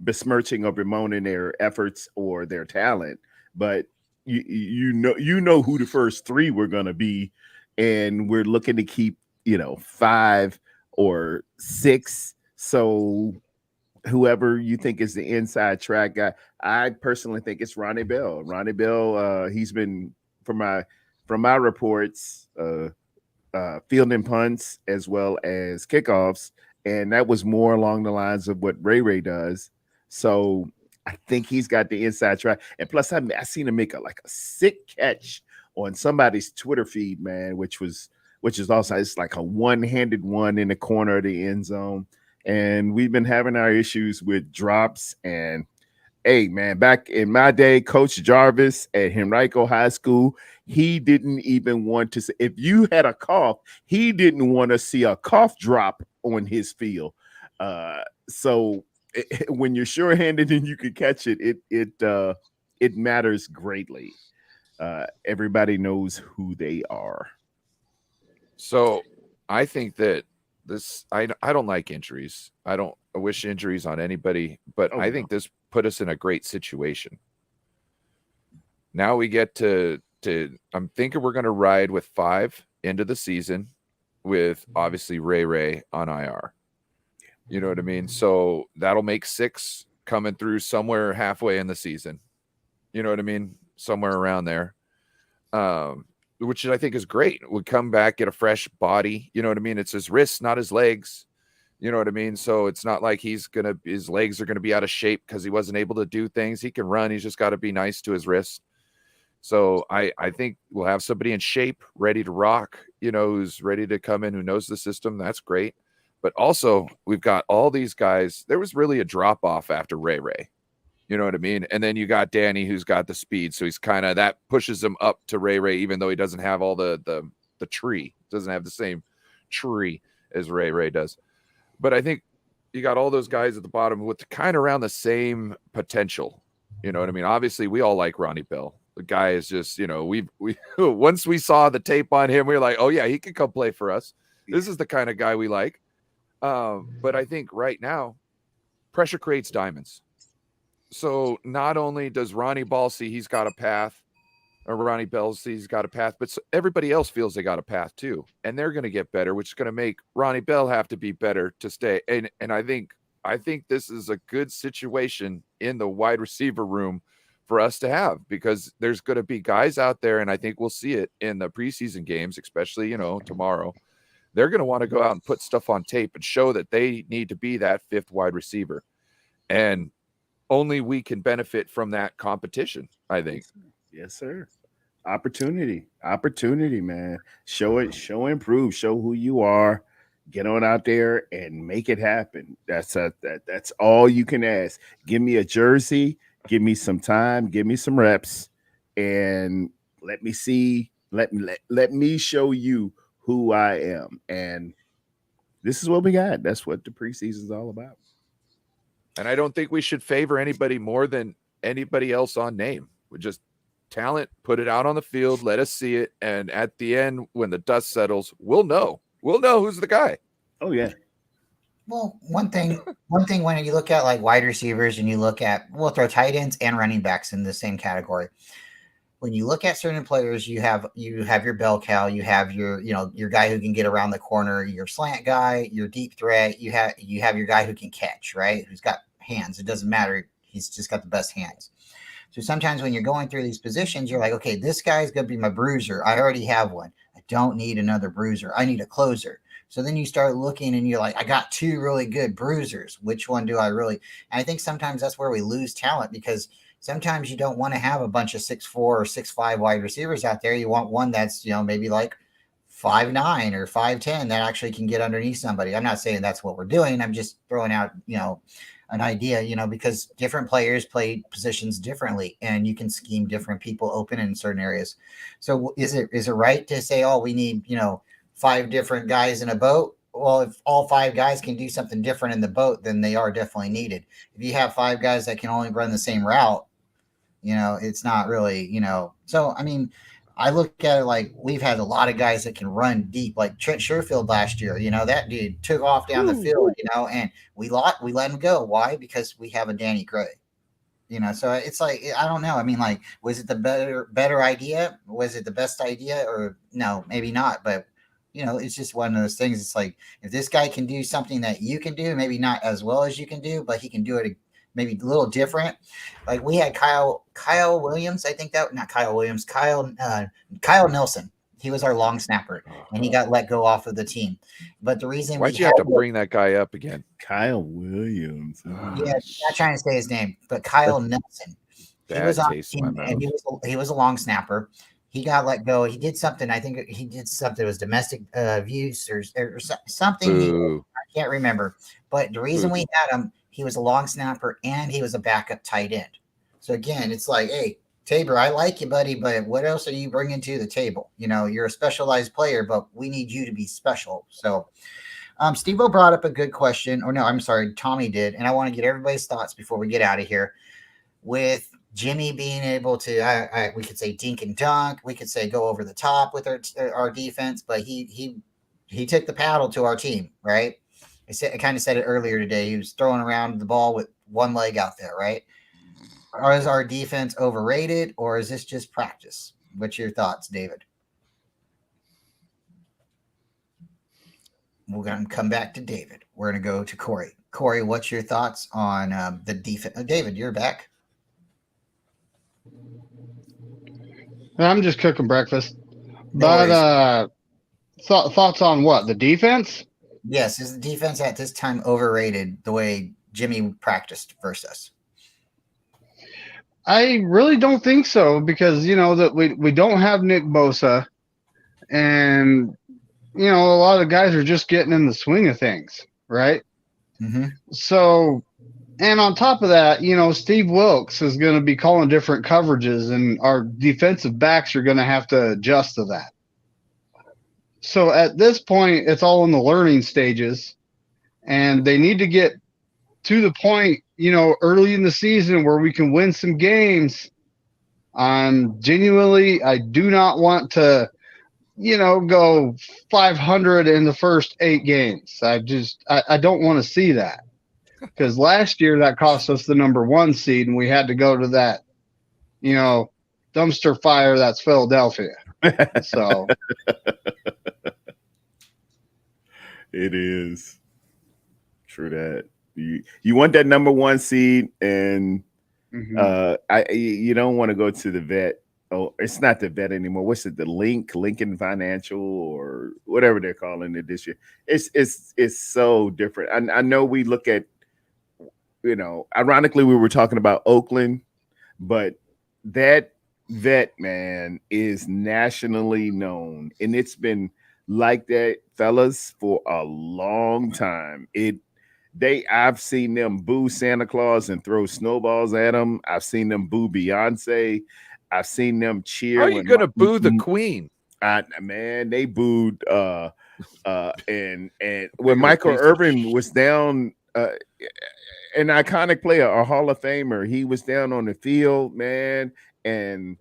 besmirching or bemoaning their efforts or their talent, but you know who the first 3 were going to be, and we're looking to keep 5 or 6. So whoever you think is the inside track guy, I personally think it's Ronnie Bell. Ronnie Bell, he's been, from my reports, fielding punts as well as kickoffs, and that was more along the lines of what Ray does. So I think he's got the inside track. And plus, I seen him make a sick catch on somebody's Twitter feed, man, which is also, it's like a one-handed one in the corner of the end zone. And we've been having our issues with drops. And hey, man, back in my day, Coach Jarvis at Henrico High School, he didn't even want to say, if you had a cough, he didn't want to see a cough drop on his field. So when you're sure-handed and you can catch it, it matters greatly. Everybody knows who they are. So I think that I don't like injuries. I wish injuries on anybody, but I think this put us in a great situation. Now we get to I'm thinking we're going to ride with 5 into the season with obviously Ray on IR. You know what I mean? So that'll make 6 coming through somewhere halfway in the season. You know what I mean? Somewhere around there. Which I think is great. Would come back, get a fresh body. You know what I mean? It's his wrists, not his legs. You know what I mean? So it's not like his legs are going to be out of shape because he wasn't able to do things. He can run. He's just got to be nice to his wrist. So I think we'll have somebody in shape, ready to rock, who's ready to come in, who knows the system. That's great. But also we've got all these guys. There was really a drop off after Ray. You know what I mean? And then you got Danny, who's got the speed. So he's kind of, that pushes him up to Ray, even though he doesn't have all the tree, doesn't have the same tree as Ray does. But I think you got all those guys at the bottom with kind of around the same potential. You know what I mean? Obviously we all like Ronnie Bell. The guy is just, we once we saw the tape on him, we were like, oh yeah, he could come play for us. This is the kind of guy we like. But I think right now pressure creates diamonds. So not only does Ronnie Bell see he's got a path, or Ronnie Bell see he's got a path, but everybody else feels they got a path too. And they're going to get better, which is going to make Ronnie Bell have to be better to stay. And I think this is a good situation in the wide receiver room for us to have, because there's going to be guys out there, and I think we'll see it in the preseason games, especially, tomorrow. They're going to want to go out and put stuff on tape and show that they need to be that 5th wide receiver. And only we can benefit from that competition, I think. Yes, sir. Opportunity, man. Show it, improve, show who you are. Get on out there and make it happen. That's all you can ask. Give me a jersey, give me some time, give me some reps, and let me see. Let me show you who I am. And this is what we got. That's what the preseason is all about. And I don't think we should favor anybody more than anybody else on name. We just talent, put it out on the field, let us see it. And at the end, when the dust settles, we'll know who's the guy. Oh yeah. Well, one thing when you look at like wide receivers and you look at, we'll throw tight ends and running backs in the same category. When you look at certain players, you have your bell cow, you have your your guy who can get around the corner, your slant guy, your deep threat. You have your guy who can catch, right? Who's got hands. It doesn't matter. He's just got the best hands. So sometimes when you're going through these positions, you're like, okay, this guy's going to be my bruiser. I already have one. I don't need another bruiser. I need a closer. So then you start looking and you're like, I got two really good bruisers. Which one do I really? And I think sometimes that's where we lose talent, because sometimes you don't want to have a bunch of 6'4" or 6'5" wide receivers out there. You want one that's, maybe like 5'9" or 5'10" that actually can get underneath somebody. I'm not saying that's what we're doing. I'm just throwing out, an idea, because different players play positions differently and you can scheme different people open in certain areas. So is it right to say, oh, we need, 5 different guys in a boat? Well, if all 5 guys can do something different in the boat, then they are definitely needed. If you have 5 guys that can only run the same route, it's not really, so, I mean, I look at it like we've had a lot of guys that can run deep, like Trent Sherfield last year. That dude took off down the field, and we let him go. Why? Because we have a Danny Gray. So it's like, I don't know. I mean, like, was it the better idea? Was it the best idea? Or no, maybe not. But it's just one of those things. It's like, if this guy can do something that you can do, maybe not as well as you can do, but he can do it maybe a little different. Like we had Kyle Williams. I think that, not Kyle Williams, Kyle Nelson. He was our long snapper and he got let go off of the team. But the reason why'd you have to bring that guy up again? Kyle Williams. Yeah, I'm not trying to say his name, but Kyle Nelson. He was on the team, and he was a long snapper. He got let go. He did something. I think he did something. It was domestic abuse or something. I can't remember. But the reason we had him, he was a long snapper and he was a backup tight end. So again, it's like, hey, Tabor, I like you, buddy, but what else are you bringing to the table? You're a specialized player, but we need you to be special. So Steve-O brought up a good question. Or no, I'm sorry, Tommy did. And I want to get everybody's thoughts before we get out of here. With Jimmy being able to, we could say dink and dunk. We could say go over the top with our defense, but he took the paddle to our team, right? I kind of said it earlier today. He was throwing around the ball with one leg out there, right? Or is our defense overrated, or is this just practice? What's your thoughts, David? We're going to come back to David. We're going to go to Corey. Corey, what's your thoughts on the defense? David, you're back. I'm just cooking breakfast. But thoughts on what? The defense? Yes, is the defense at this time overrated the way Jimmy practiced versus us? I really don't think so, because that we don't have Nick Bosa, and a lot of guys are just getting in the swing of things, right? Mm-hmm. So, and on top of that, Steve Wilks is going to be calling different coverages, and our defensive backs are going to have to adjust to that. So at this point, it's all in the learning stages, and they need to get to the point, early in the season where we can win some games. Genuinely, I do not want to, go 500 in the first 8 games. I don't want to see that, because last year that cost us the number 1 seed, and we had to go to that, dumpster fire that's Philadelphia. So it is true that you want that number 1 seed, and you don't want to go to the vet. Oh, it's not the vet anymore. What's it? The Lincoln Financial, or whatever they're calling it this year. It's so different. I know we look at, ironically we were talking about Oakland, but that vet, man, is nationally known, and it's been like that, fellas, for a long time. I've seen them boo Santa Claus and throw snowballs at him. I've seen them boo Beyonce. I've seen them cheer. How are you going to boo the Queen? Man, they booed. And when Michael Irvin was down, an iconic player, a Hall of Famer, he was down on the field, man, and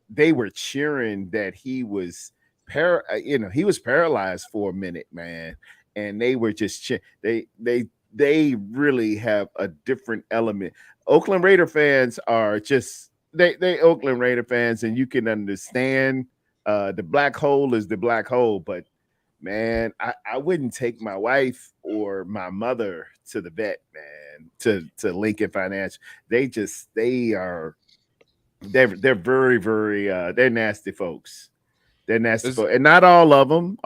they were cheering that he was he was paralyzed for a minute, man. and they were just they really have a different element. Oakland Raider fans are just they Oakland Raider fans, and you can understand the black hole is the black hole, but man, I wouldn't take my wife or my mother to the vet, man, to Lincoln Financial. They're very, very they're nasty folks. They're nasty folks. And not all of them.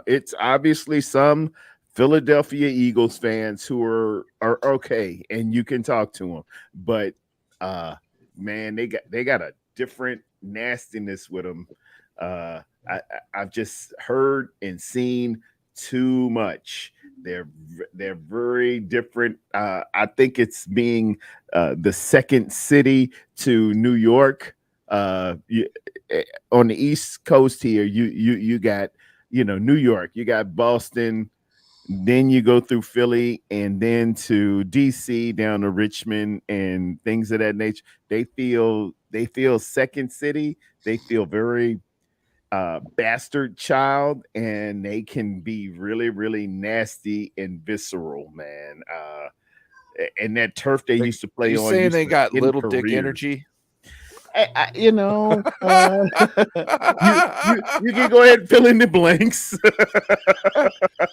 It's obviously some Philadelphia Eagles fans who are okay, and you can talk to them. But man, they got a different nastiness with them. I've just heard and seen too much. They're very different. I think it's being the second city to New York. On the East Coast here, you got New York, you got Boston, then you go through Philly, and then to DC, down to Richmond, and things of that nature. They feel second city. They feel very bastard child, and they can be really, really nasty and visceral, man. And that turf they used to play on. Saying they got little careers. dick energy. You can go ahead and fill in the blanks.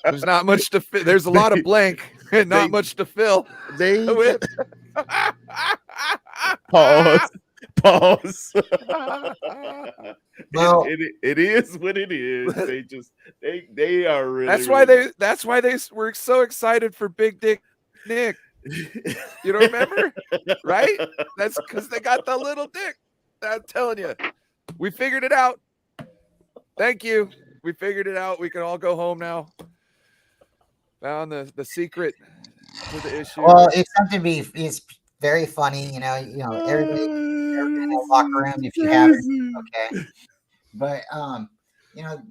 There's not much to fill. There's a lot of blank and not much to fill. They pause. Well, it is what it is. They are really. That's why they were so excited for Big Dick Nick. You don't remember, right? That's because they got the little dick. I'm telling you, we figured it out. Thank you. We figured it out. We can all go home now. Found the secret to the issue. Well, it's something it's very funny, everybody in the locker room if you haven't, okay. But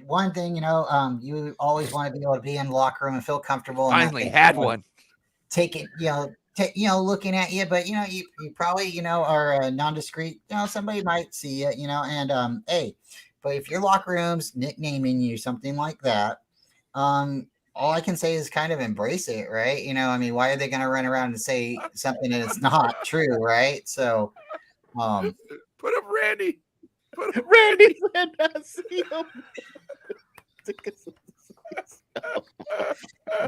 one thing, you always want to be able to be in the locker room and feel comfortable. Finally had one. Take it, looking at you, but you probably are non-discreet. Somebody might see it, and hey, but if your locker room's nicknaming you something like that, all I can say is kind of embrace it, right? Why are they going to run around and say something that is not true, right? So, put up Randy. Randy said I see him.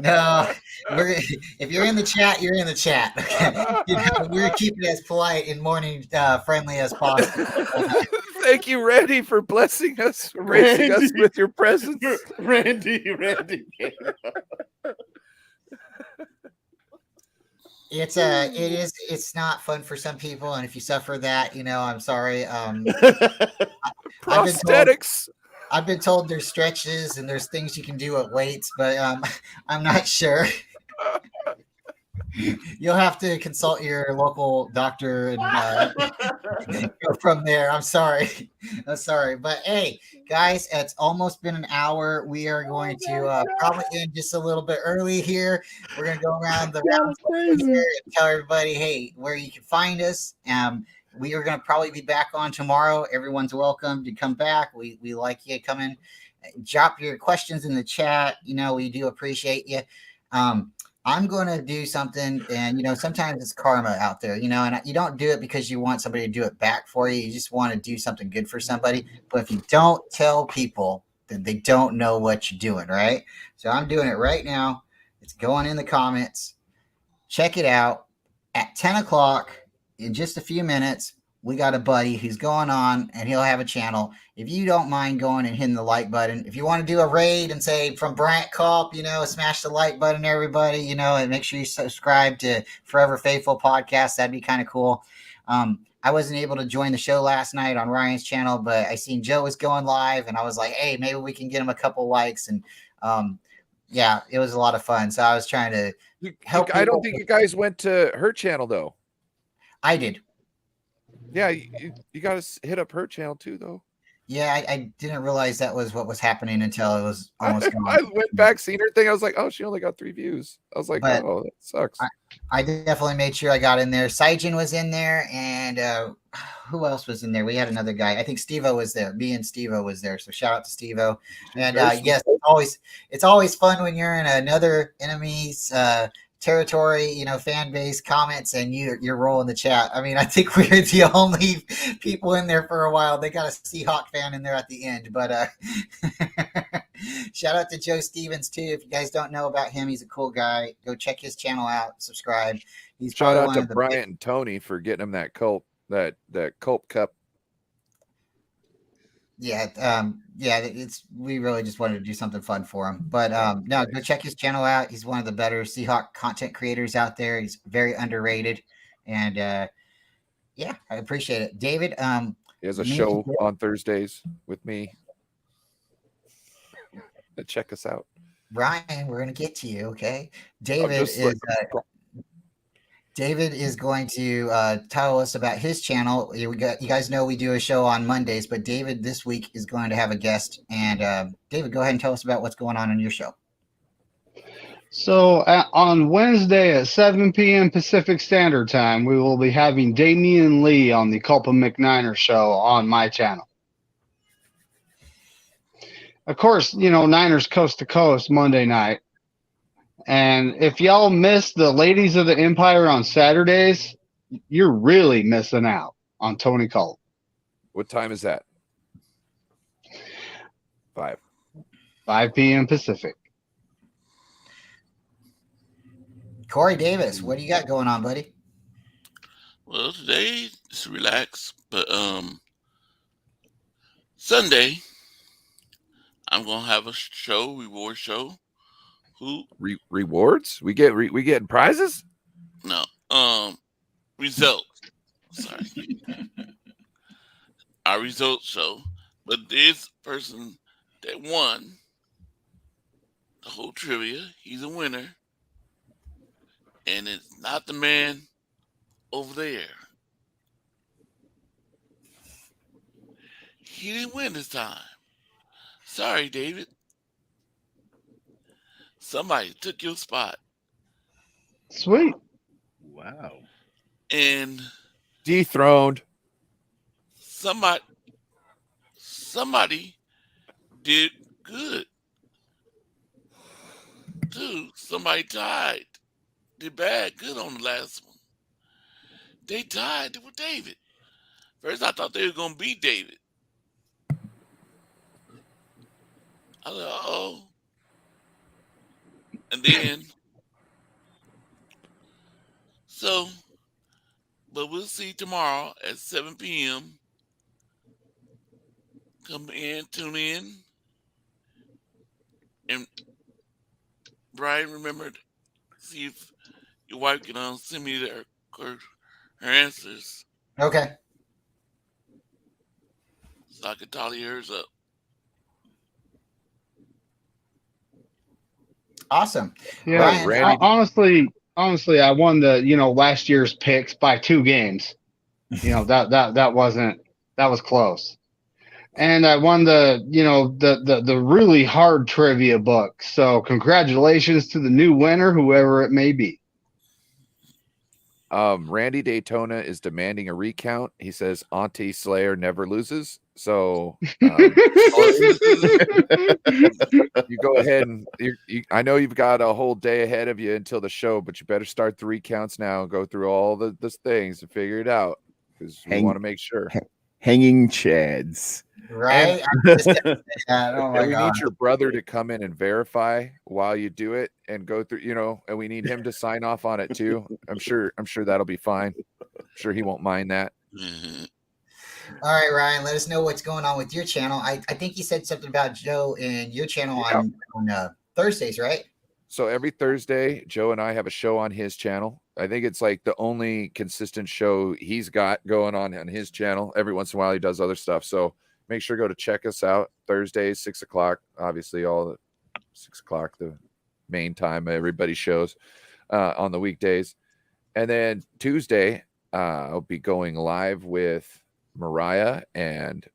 No, if you're in the chat, you're in the chat. Okay? We're keeping it as polite and morning friendly as possible. Thank you, Randy, for blessing us, raising us with your presence. Randy. It's not fun for some people, and if you suffer that, I'm sorry. Prosthetics. I've been told there's stretches and there's things you can do at weights, but I'm not sure. You'll have to consult your local doctor and go from there. I'm sorry. But hey, guys, it's almost been an hour. We are going to probably end just a little bit early here. We're going to go around the round here and tell everybody, hey, where you can find us. We are going to probably be back on tomorrow. Everyone's welcome to come back. We like you coming. Drop your questions in the chat. We do appreciate you. I'm going to do something, and sometimes it's karma out there, and you don't do it because you want somebody to do it back for you. You just want to do something good for somebody. But if you don't tell people, then they don't know what you're doing, right? So I'm doing it right now. It's going in the comments. Check it out at 10 o'clock. In just a few minutes, we got a buddy who's going on, and he'll have a channel. If you don't mind going and hitting the like button, if you want to do a raid and say from Bryant Culp, smash the like button, everybody, and make sure you subscribe to Forever Faithful podcast. That'd be kind of cool. I wasn't able to join the show last night on Ryan's channel, but I seen Joe was going live, and I was like, hey, maybe we can get him a couple likes. And yeah, it was a lot of fun. So I was trying to help. I don't think you guys went to her channel though. I did. Yeah, you got to hit up her channel too, though. Yeah, I didn't realize that was what was happening until it was almost gone. I went back, seen her thing. I was like, oh, she only got 3 views. I was like, oh, that sucks. I definitely made sure I got in there. Saijin was in there, and who else was in there? We had another guy. I think Steve-O was there. Me and Steve-O was there. So shout out to Steve-O. And yes, it's always fun when you're in another enemy's territory, fan base comments, and you're rolling the chat. I mean, I think we're the only people in there for a while. They got a Seahawk fan in there at the end, but shout out to Joe Stevens too. If you guys don't know about him, he's a cool guy. Go check his channel out, subscribe. He's Shout probably out one to of the Bryant and Tony for getting him that Culp Cup. it's we really just wanted to do something fun for him. But no, go check his channel out. He's one of the better Seahawk content creators out there. He's very underrated, and yeah, I appreciate it, David. He has a show on Thursdays with me. Check us out. Ryan, we're gonna get to you, okay? David is going to tell us about his channel. You guys know we do a show on Mondays, but David this week is going to have a guest. And David, go ahead and tell us about what's going on your show. So on Wednesday at 7 p.m. Pacific Standard Time, we will be having Damian Lee on the Culpa McNiner show on my channel. Of course, Niners coast to coast Monday night. And if y'all miss the Ladies of the Empire on Saturdays, you're really missing out on Tony Culp. What time is that? 5 p.m. Pacific. Corey Davis, what do you got going on, buddy? Well, today it's relaxed, but Sunday I'm gonna have a reward show. Who rewards? We getting prizes? No, results. Sorry, our results show. But this person that won the whole trivia, he's a winner, and it's not the man over there. He didn't win this time. Sorry, David. Somebody took your spot. Sweet. Wow. And dethroned. Somebody did good. Dude, somebody tied. Did good on the last one. They tied with David. First, I thought they were going to beat David. I was like, uh-oh. And then, but we'll see tomorrow at 7 p.m. Come in, tune in. And Brian, remember, see if your wife can send me her answers. Okay. So I can tally hers up. Awesome. Yeah, Ryan, honestly, I won the last year's picks by 2 games. That was close. And I won the really hard trivia book. So congratulations to the new winner, whoever it may be. Randy Daytona is demanding a recount. He says Auntie Slayer never loses. So you go ahead and I know you've got a whole day ahead of you until the show, but you better start the recounts now and go through all the things and figure it out because we want to make sure. Hanging chads. Right. Oh my God. We need your brother to come in and verify while you do it and go through, and we need him to sign off on it too. I'm sure that'll be fine. I'm sure he won't mind that. All right, Ryan, let us know what's going on with your channel. I think you said something about Joe and your channel on Thursdays, right? So every Thursday, Joe and I have a show on his channel. I think it's like the only consistent show he's got going on his channel. Every once in a while, he does other stuff. So make sure to go to check us out Thursdays, 6 o'clock. Obviously, all the 6 o'clock, the main time everybody shows on the weekdays. And then Tuesday, I'll be going live with Mariah and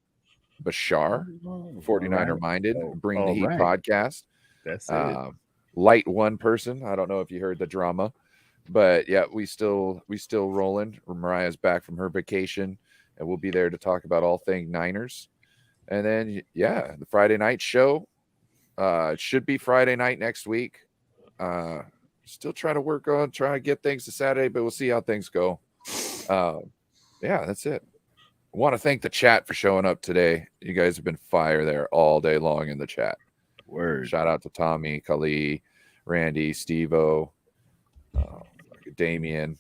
Bashar, 49er Minded, Bring the Heat podcast. That's it. Light one person. I don't know if you heard the drama, But yeah, we still rolling. Mariah's back from her vacation, and we'll be there to talk about all things Niners. And then yeah, the Friday night show. It should be Friday night next week. Still trying to work on trying to get things to Saturday, but we'll see how things go. Yeah, that's it. I want to thank the chat for showing up today. You guys have been fire there all day long in the chat. Word. Shout out to Tommy, Kali, Randy, Steve-O, Damien,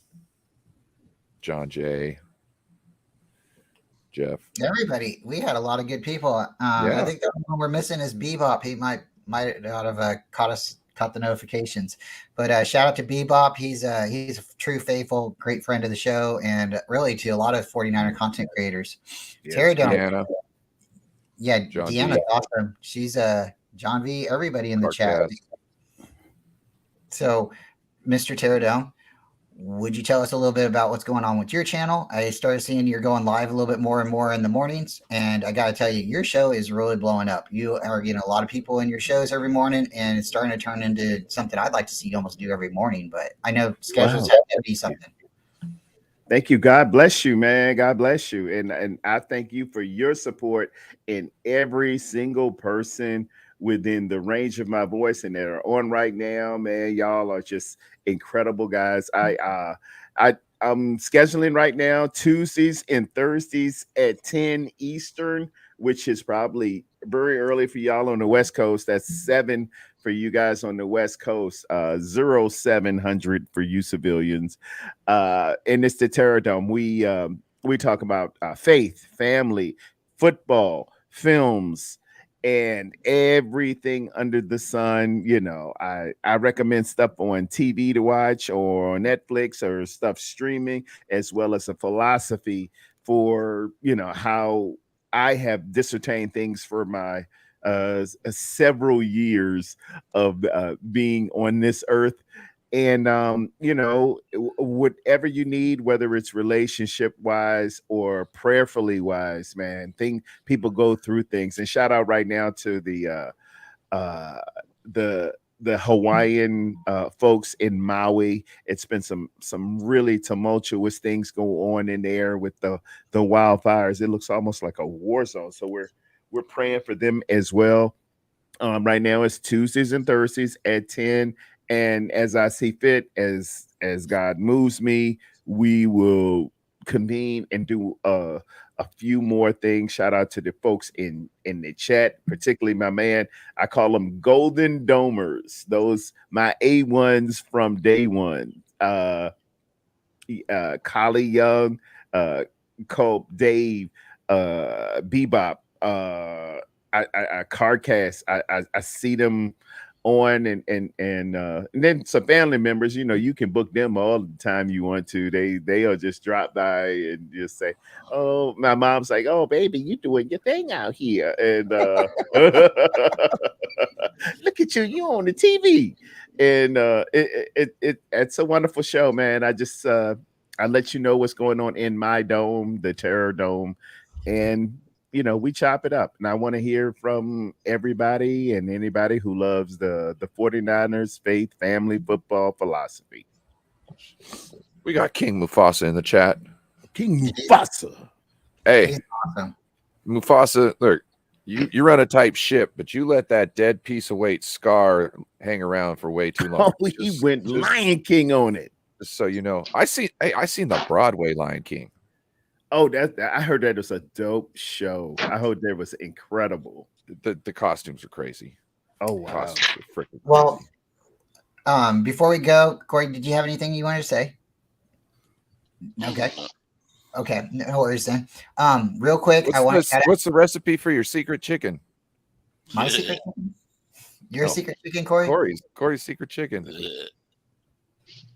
John J, Jeff. Everybody, we had a lot of good people. I think the only one we're missing is Bebop. He might not have caught the notifications, but shout out to Bebop. He's a true faithful, great friend of the show, and really to a lot of 49er content creators. Yes. Terry Down, Deanna, yeah, John Deanna's V. awesome. She's John V. Everybody in the Carcast. chat. So, Mr. Terradome, would you tell us a little bit about what's going on with your channel? I started seeing you're going live a little bit more and more in the mornings, and I got to tell you, your show is really blowing up. You are getting a lot of people in your shows every morning, and it's starting to turn into something I'd like to see you almost do every morning, but I know schedules have to be something. Thank you. God bless you, man. God bless you. And I thank you for your support in every single person within the range of my voice and that are on right now, man. Y'all are just incredible guys. I'm scheduling right now Tuesdays and Thursdays at 10 Eastern, which is probably very early for y'all on the West Coast. That's 7 for you guys on the West Coast, 0700 for you civilians. And it's the Terradome. We talk about faith, family, football, films, and everything under the sun. You know, I recommend stuff on TV to watch or on Netflix or stuff streaming, as well as a philosophy for, you know, how I have discertained things for my several years of being on this earth. And you know, whatever you need, whether it's relationship wise or prayerfully wise, man, people go through things. And shout out right now to the Hawaiian folks in Maui. It's been some really tumultuous things go on in there with the wildfires. It looks almost like a war zone. So we're praying for them as well. Right now it's Tuesdays and Thursdays at 10. And as I see fit, as God moves me, we will convene and do a few more things. Shout out to the folks in the chat, particularly my man. I call them Golden Domers. Those my A1s from day one. Kali Young, Cope, Dave, Bebop, Cardcast. I see them on and then some family members, you know, you can book them all the time you want to. They'll just drop by and just say, oh, my mom's like, oh baby, you doing your thing out here, and look at you on the TV. And it's a wonderful show, man. I just I let you know what's going on in my dome, the Terror Dome, and you know, we chop it up. And I want to hear from everybody and anybody who loves the 49ers, faith, family, football, philosophy. We got King Mufasa in the chat. King Mufasa. Hey, He's awesome. Mufasa, look, you run a tight ship, but you let that dead piece of weight Scar hang around for way too long. Oh, he went Lion King on it. Just so you know, I seen the Broadway Lion King. Oh, I heard that was a dope show. I heard that was incredible. The costumes are crazy. Oh wow, costumes are freaking Well, crazy. Before we go, Corey, did you have anything you wanted to say? Okay, no worries then. Real quick, What's the recipe for your secret chicken? My secret chicken? Your secret chicken, Corey? Corey's secret chicken. Yeah.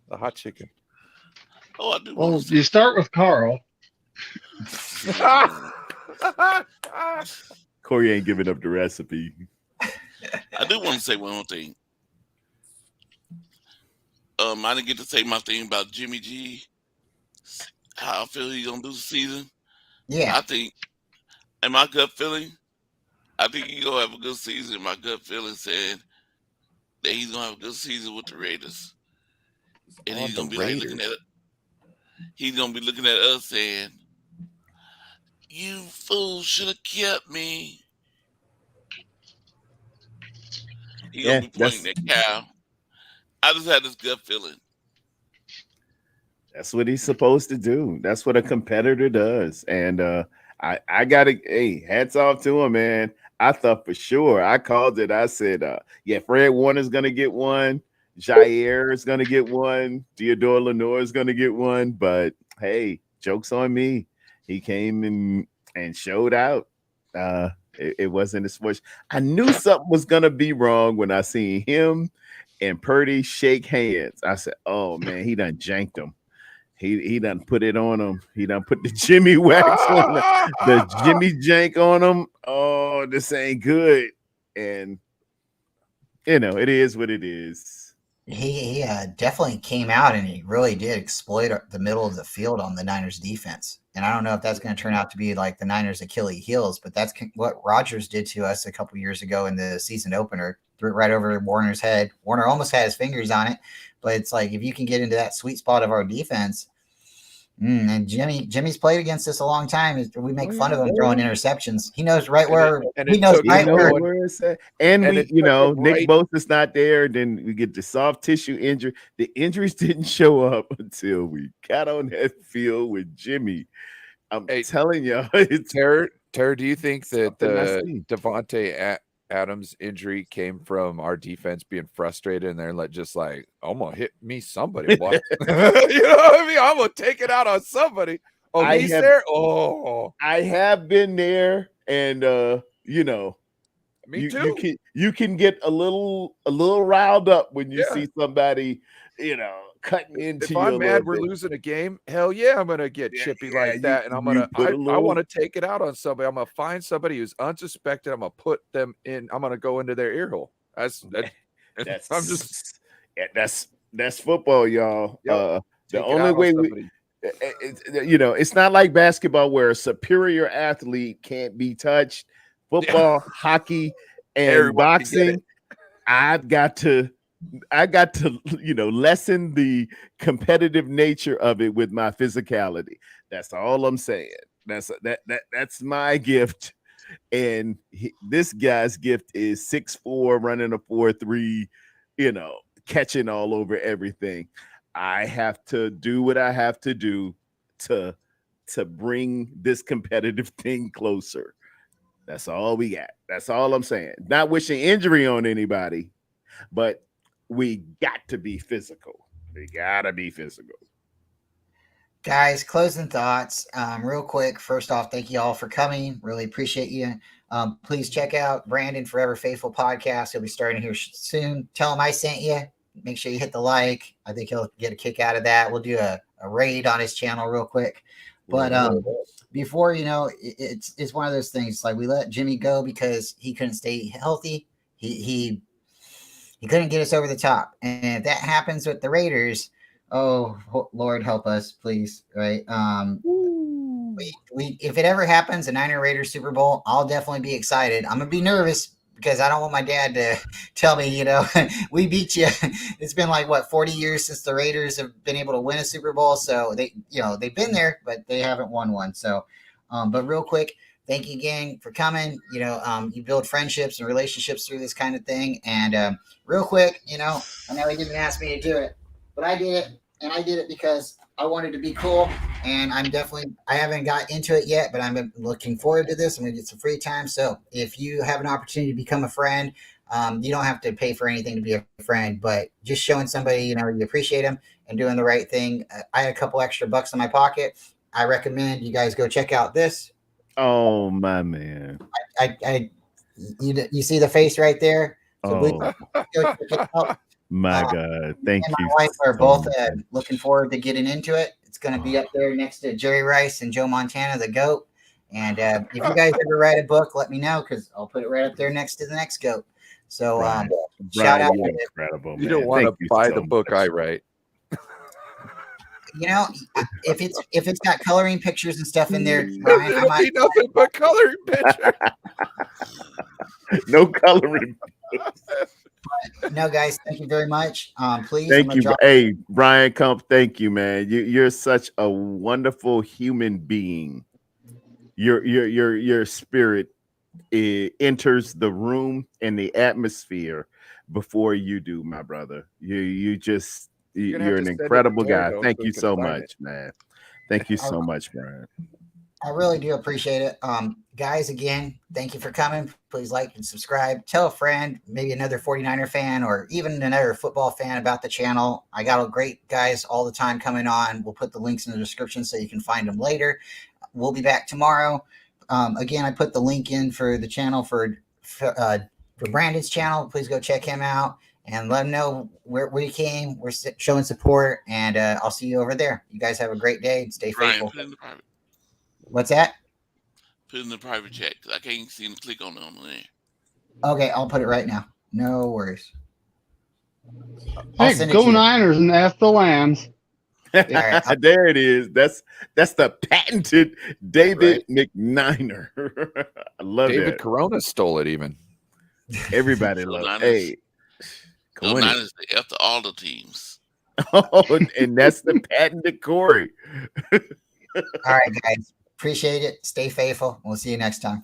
The hot chicken. Oh, I do. Well, you start with Carl. Corey ain't giving up the recipe. I do want to say one more thing. I didn't get to say my thing about Jimmy G. How I feel he's gonna do the season. Yeah. I think, and my gut feeling, I think he's gonna have a good season. My gut feeling saying that he's gonna have a good season with the Raiders. and On he's the gonna be like looking Raiders. at he's gonna be looking at us saying, "You fool should have kept me." He's gonna Yeah, be pointing at Cal. I just had this gut feeling. that's what he's supposed to do. That's what a competitor does. And I gotta, hey, hats off to him, man. I thought for sure. I called it. I said, yeah, Fred Warner's gonna get one. Jair is gonna get one. Theodore Lenore is gonna get one. But hey, joke's on me. He came and showed out. It wasn't as much. I knew something was gonna be wrong when I seen him and Purdy shake hands. I said, oh man, he done janked him. He done put it on him. He done put the Jimmy wax on the Jimmy jank on him. Oh, this ain't good. And it is what it is. He definitely came out and he really did exploit the middle of the field on the Niners defense. And I don't know if that's going to turn out to be like the Niners' Achilles heels, but that's what Rodgers did to us a couple years ago in the season opener. Threw it right over Warner's head. Warner almost had his fingers on it, but it's like if you can get into that sweet spot of our defense. And Jimmy's played against us a long time. We make fun of him throwing interceptions. He knows right where. He knows right where. And we, Nick Bosa's not there. Then we get the soft tissue injury. The injuries didn't show up until we got on that field with Jimmy. I'm telling y'all, Terry, do you think that the Devontae Adams injury came from our defense being frustrated and they're just like, I'm gonna hit me somebody, boy. You know what I mean? I'm gonna take it out on somebody. Oh, he's there. Oh, I have been there, and me too. You can get a little riled up when you see somebody, cutting into if you. I'm mad we're losing a game, hell yeah, I'm gonna get chippy that, and I'm gonna I want to take it out on somebody. I'm gonna find somebody who's unsuspected. I'm gonna put them in. I'm gonna go into their ear hole. That's football, y'all. Yep. The only way it's not like basketball where a superior athlete can't be touched. Football, hockey, and everybody boxing. I got to lessen the competitive nature of it with my physicality. That's all I'm saying. That's my gift. And this guy's gift is 6'4", running a 4.3, catching all over everything. I have to do what I have to do to bring this competitive thing closer. That's all we got. That's all I'm saying. Not wishing injury on anybody, but we got to be physical. We gotta be physical. Guys, closing thoughts. Real quick. First off, thank you all for coming. Really appreciate you. Please check out Brandon Forever Faithful podcast. He'll be starting here soon. Tell him I sent you. Make sure you hit the like. I think he'll get a kick out of that. We'll do a raid on his channel real quick. But before, it's one of those things like we let Jimmy go because he couldn't stay healthy. He couldn't get us over the top. And if that happens with the Raiders, oh Lord help us, please. Right. If it ever happens, a Niner Raiders Super Bowl, I'll definitely be excited. I'm gonna be nervous because I don't want my dad to tell me, we beat you. It's been like 40 years since the Raiders have been able to win a Super Bowl. So they've been there, but they haven't won one. So, but real quick, thank you again for coming. You build friendships and relationships through this kind of thing. And real quick, I know he didn't ask me to do it, but I did it. And I did it because I wanted to be cool. And I haven't got into it yet, but I'm looking forward to this. I'm going to get some free time. So if you have an opportunity to become a friend, you don't have to pay for anything to be a friend, but just showing somebody, you appreciate them and doing the right thing. I had a couple extra bucks in my pocket. I recommend you guys go check out this. Oh, my man. You see the face right there? So go check it out. My God. Thank you. My wife are both looking forward to getting into it. It's going to be up there next to Jerry Rice and Joe Montana, the GOAT. And if you guys ever write a book, let me know because I'll put it right up there next to the next GOAT. So shout out. Incredible, man. You don't want to buy the book I write. If it's got coloring pictures and stuff in there, Ryan, it'll be nothing but coloring pictures. No coloring. No, guys, thank you very much. Please, I'm Thank gonna you. drop. Hey, Brian Kump, thank you, man. You're such a wonderful human being. Your spirit enters the room and the atmosphere before you do, my brother. You're an incredible guy. Thank you so much, man. Thank you so much, Brian. I really do appreciate it. Guys, again, thank you for coming. Please like and subscribe. Tell a friend, maybe another 49er fan or even another football fan about the channel. I got great guys all the time coming on. We'll put the links in the description so you can find them later. We'll be back tomorrow. Again, I put the link in for the channel for Brandon's channel. Please go check him out and let him know where we came. We're showing support, and I'll see you over there. You guys have a great day and stay Brian, faithful. put in the private. What's that? Put in the private chat because I can't seem to click on it on there. Okay, I'll put it right now. No worries. Hey, go Niners and F the Lambs. Right. There it is. That's the patented David McNiner. I love David it. Corona stole it even. Everybody Go loves it. Niners. Hey, Go Niners, they after all the teams. oh, and that's the patented Corey. All right, guys. Appreciate it. Stay faithful. We'll see you next time.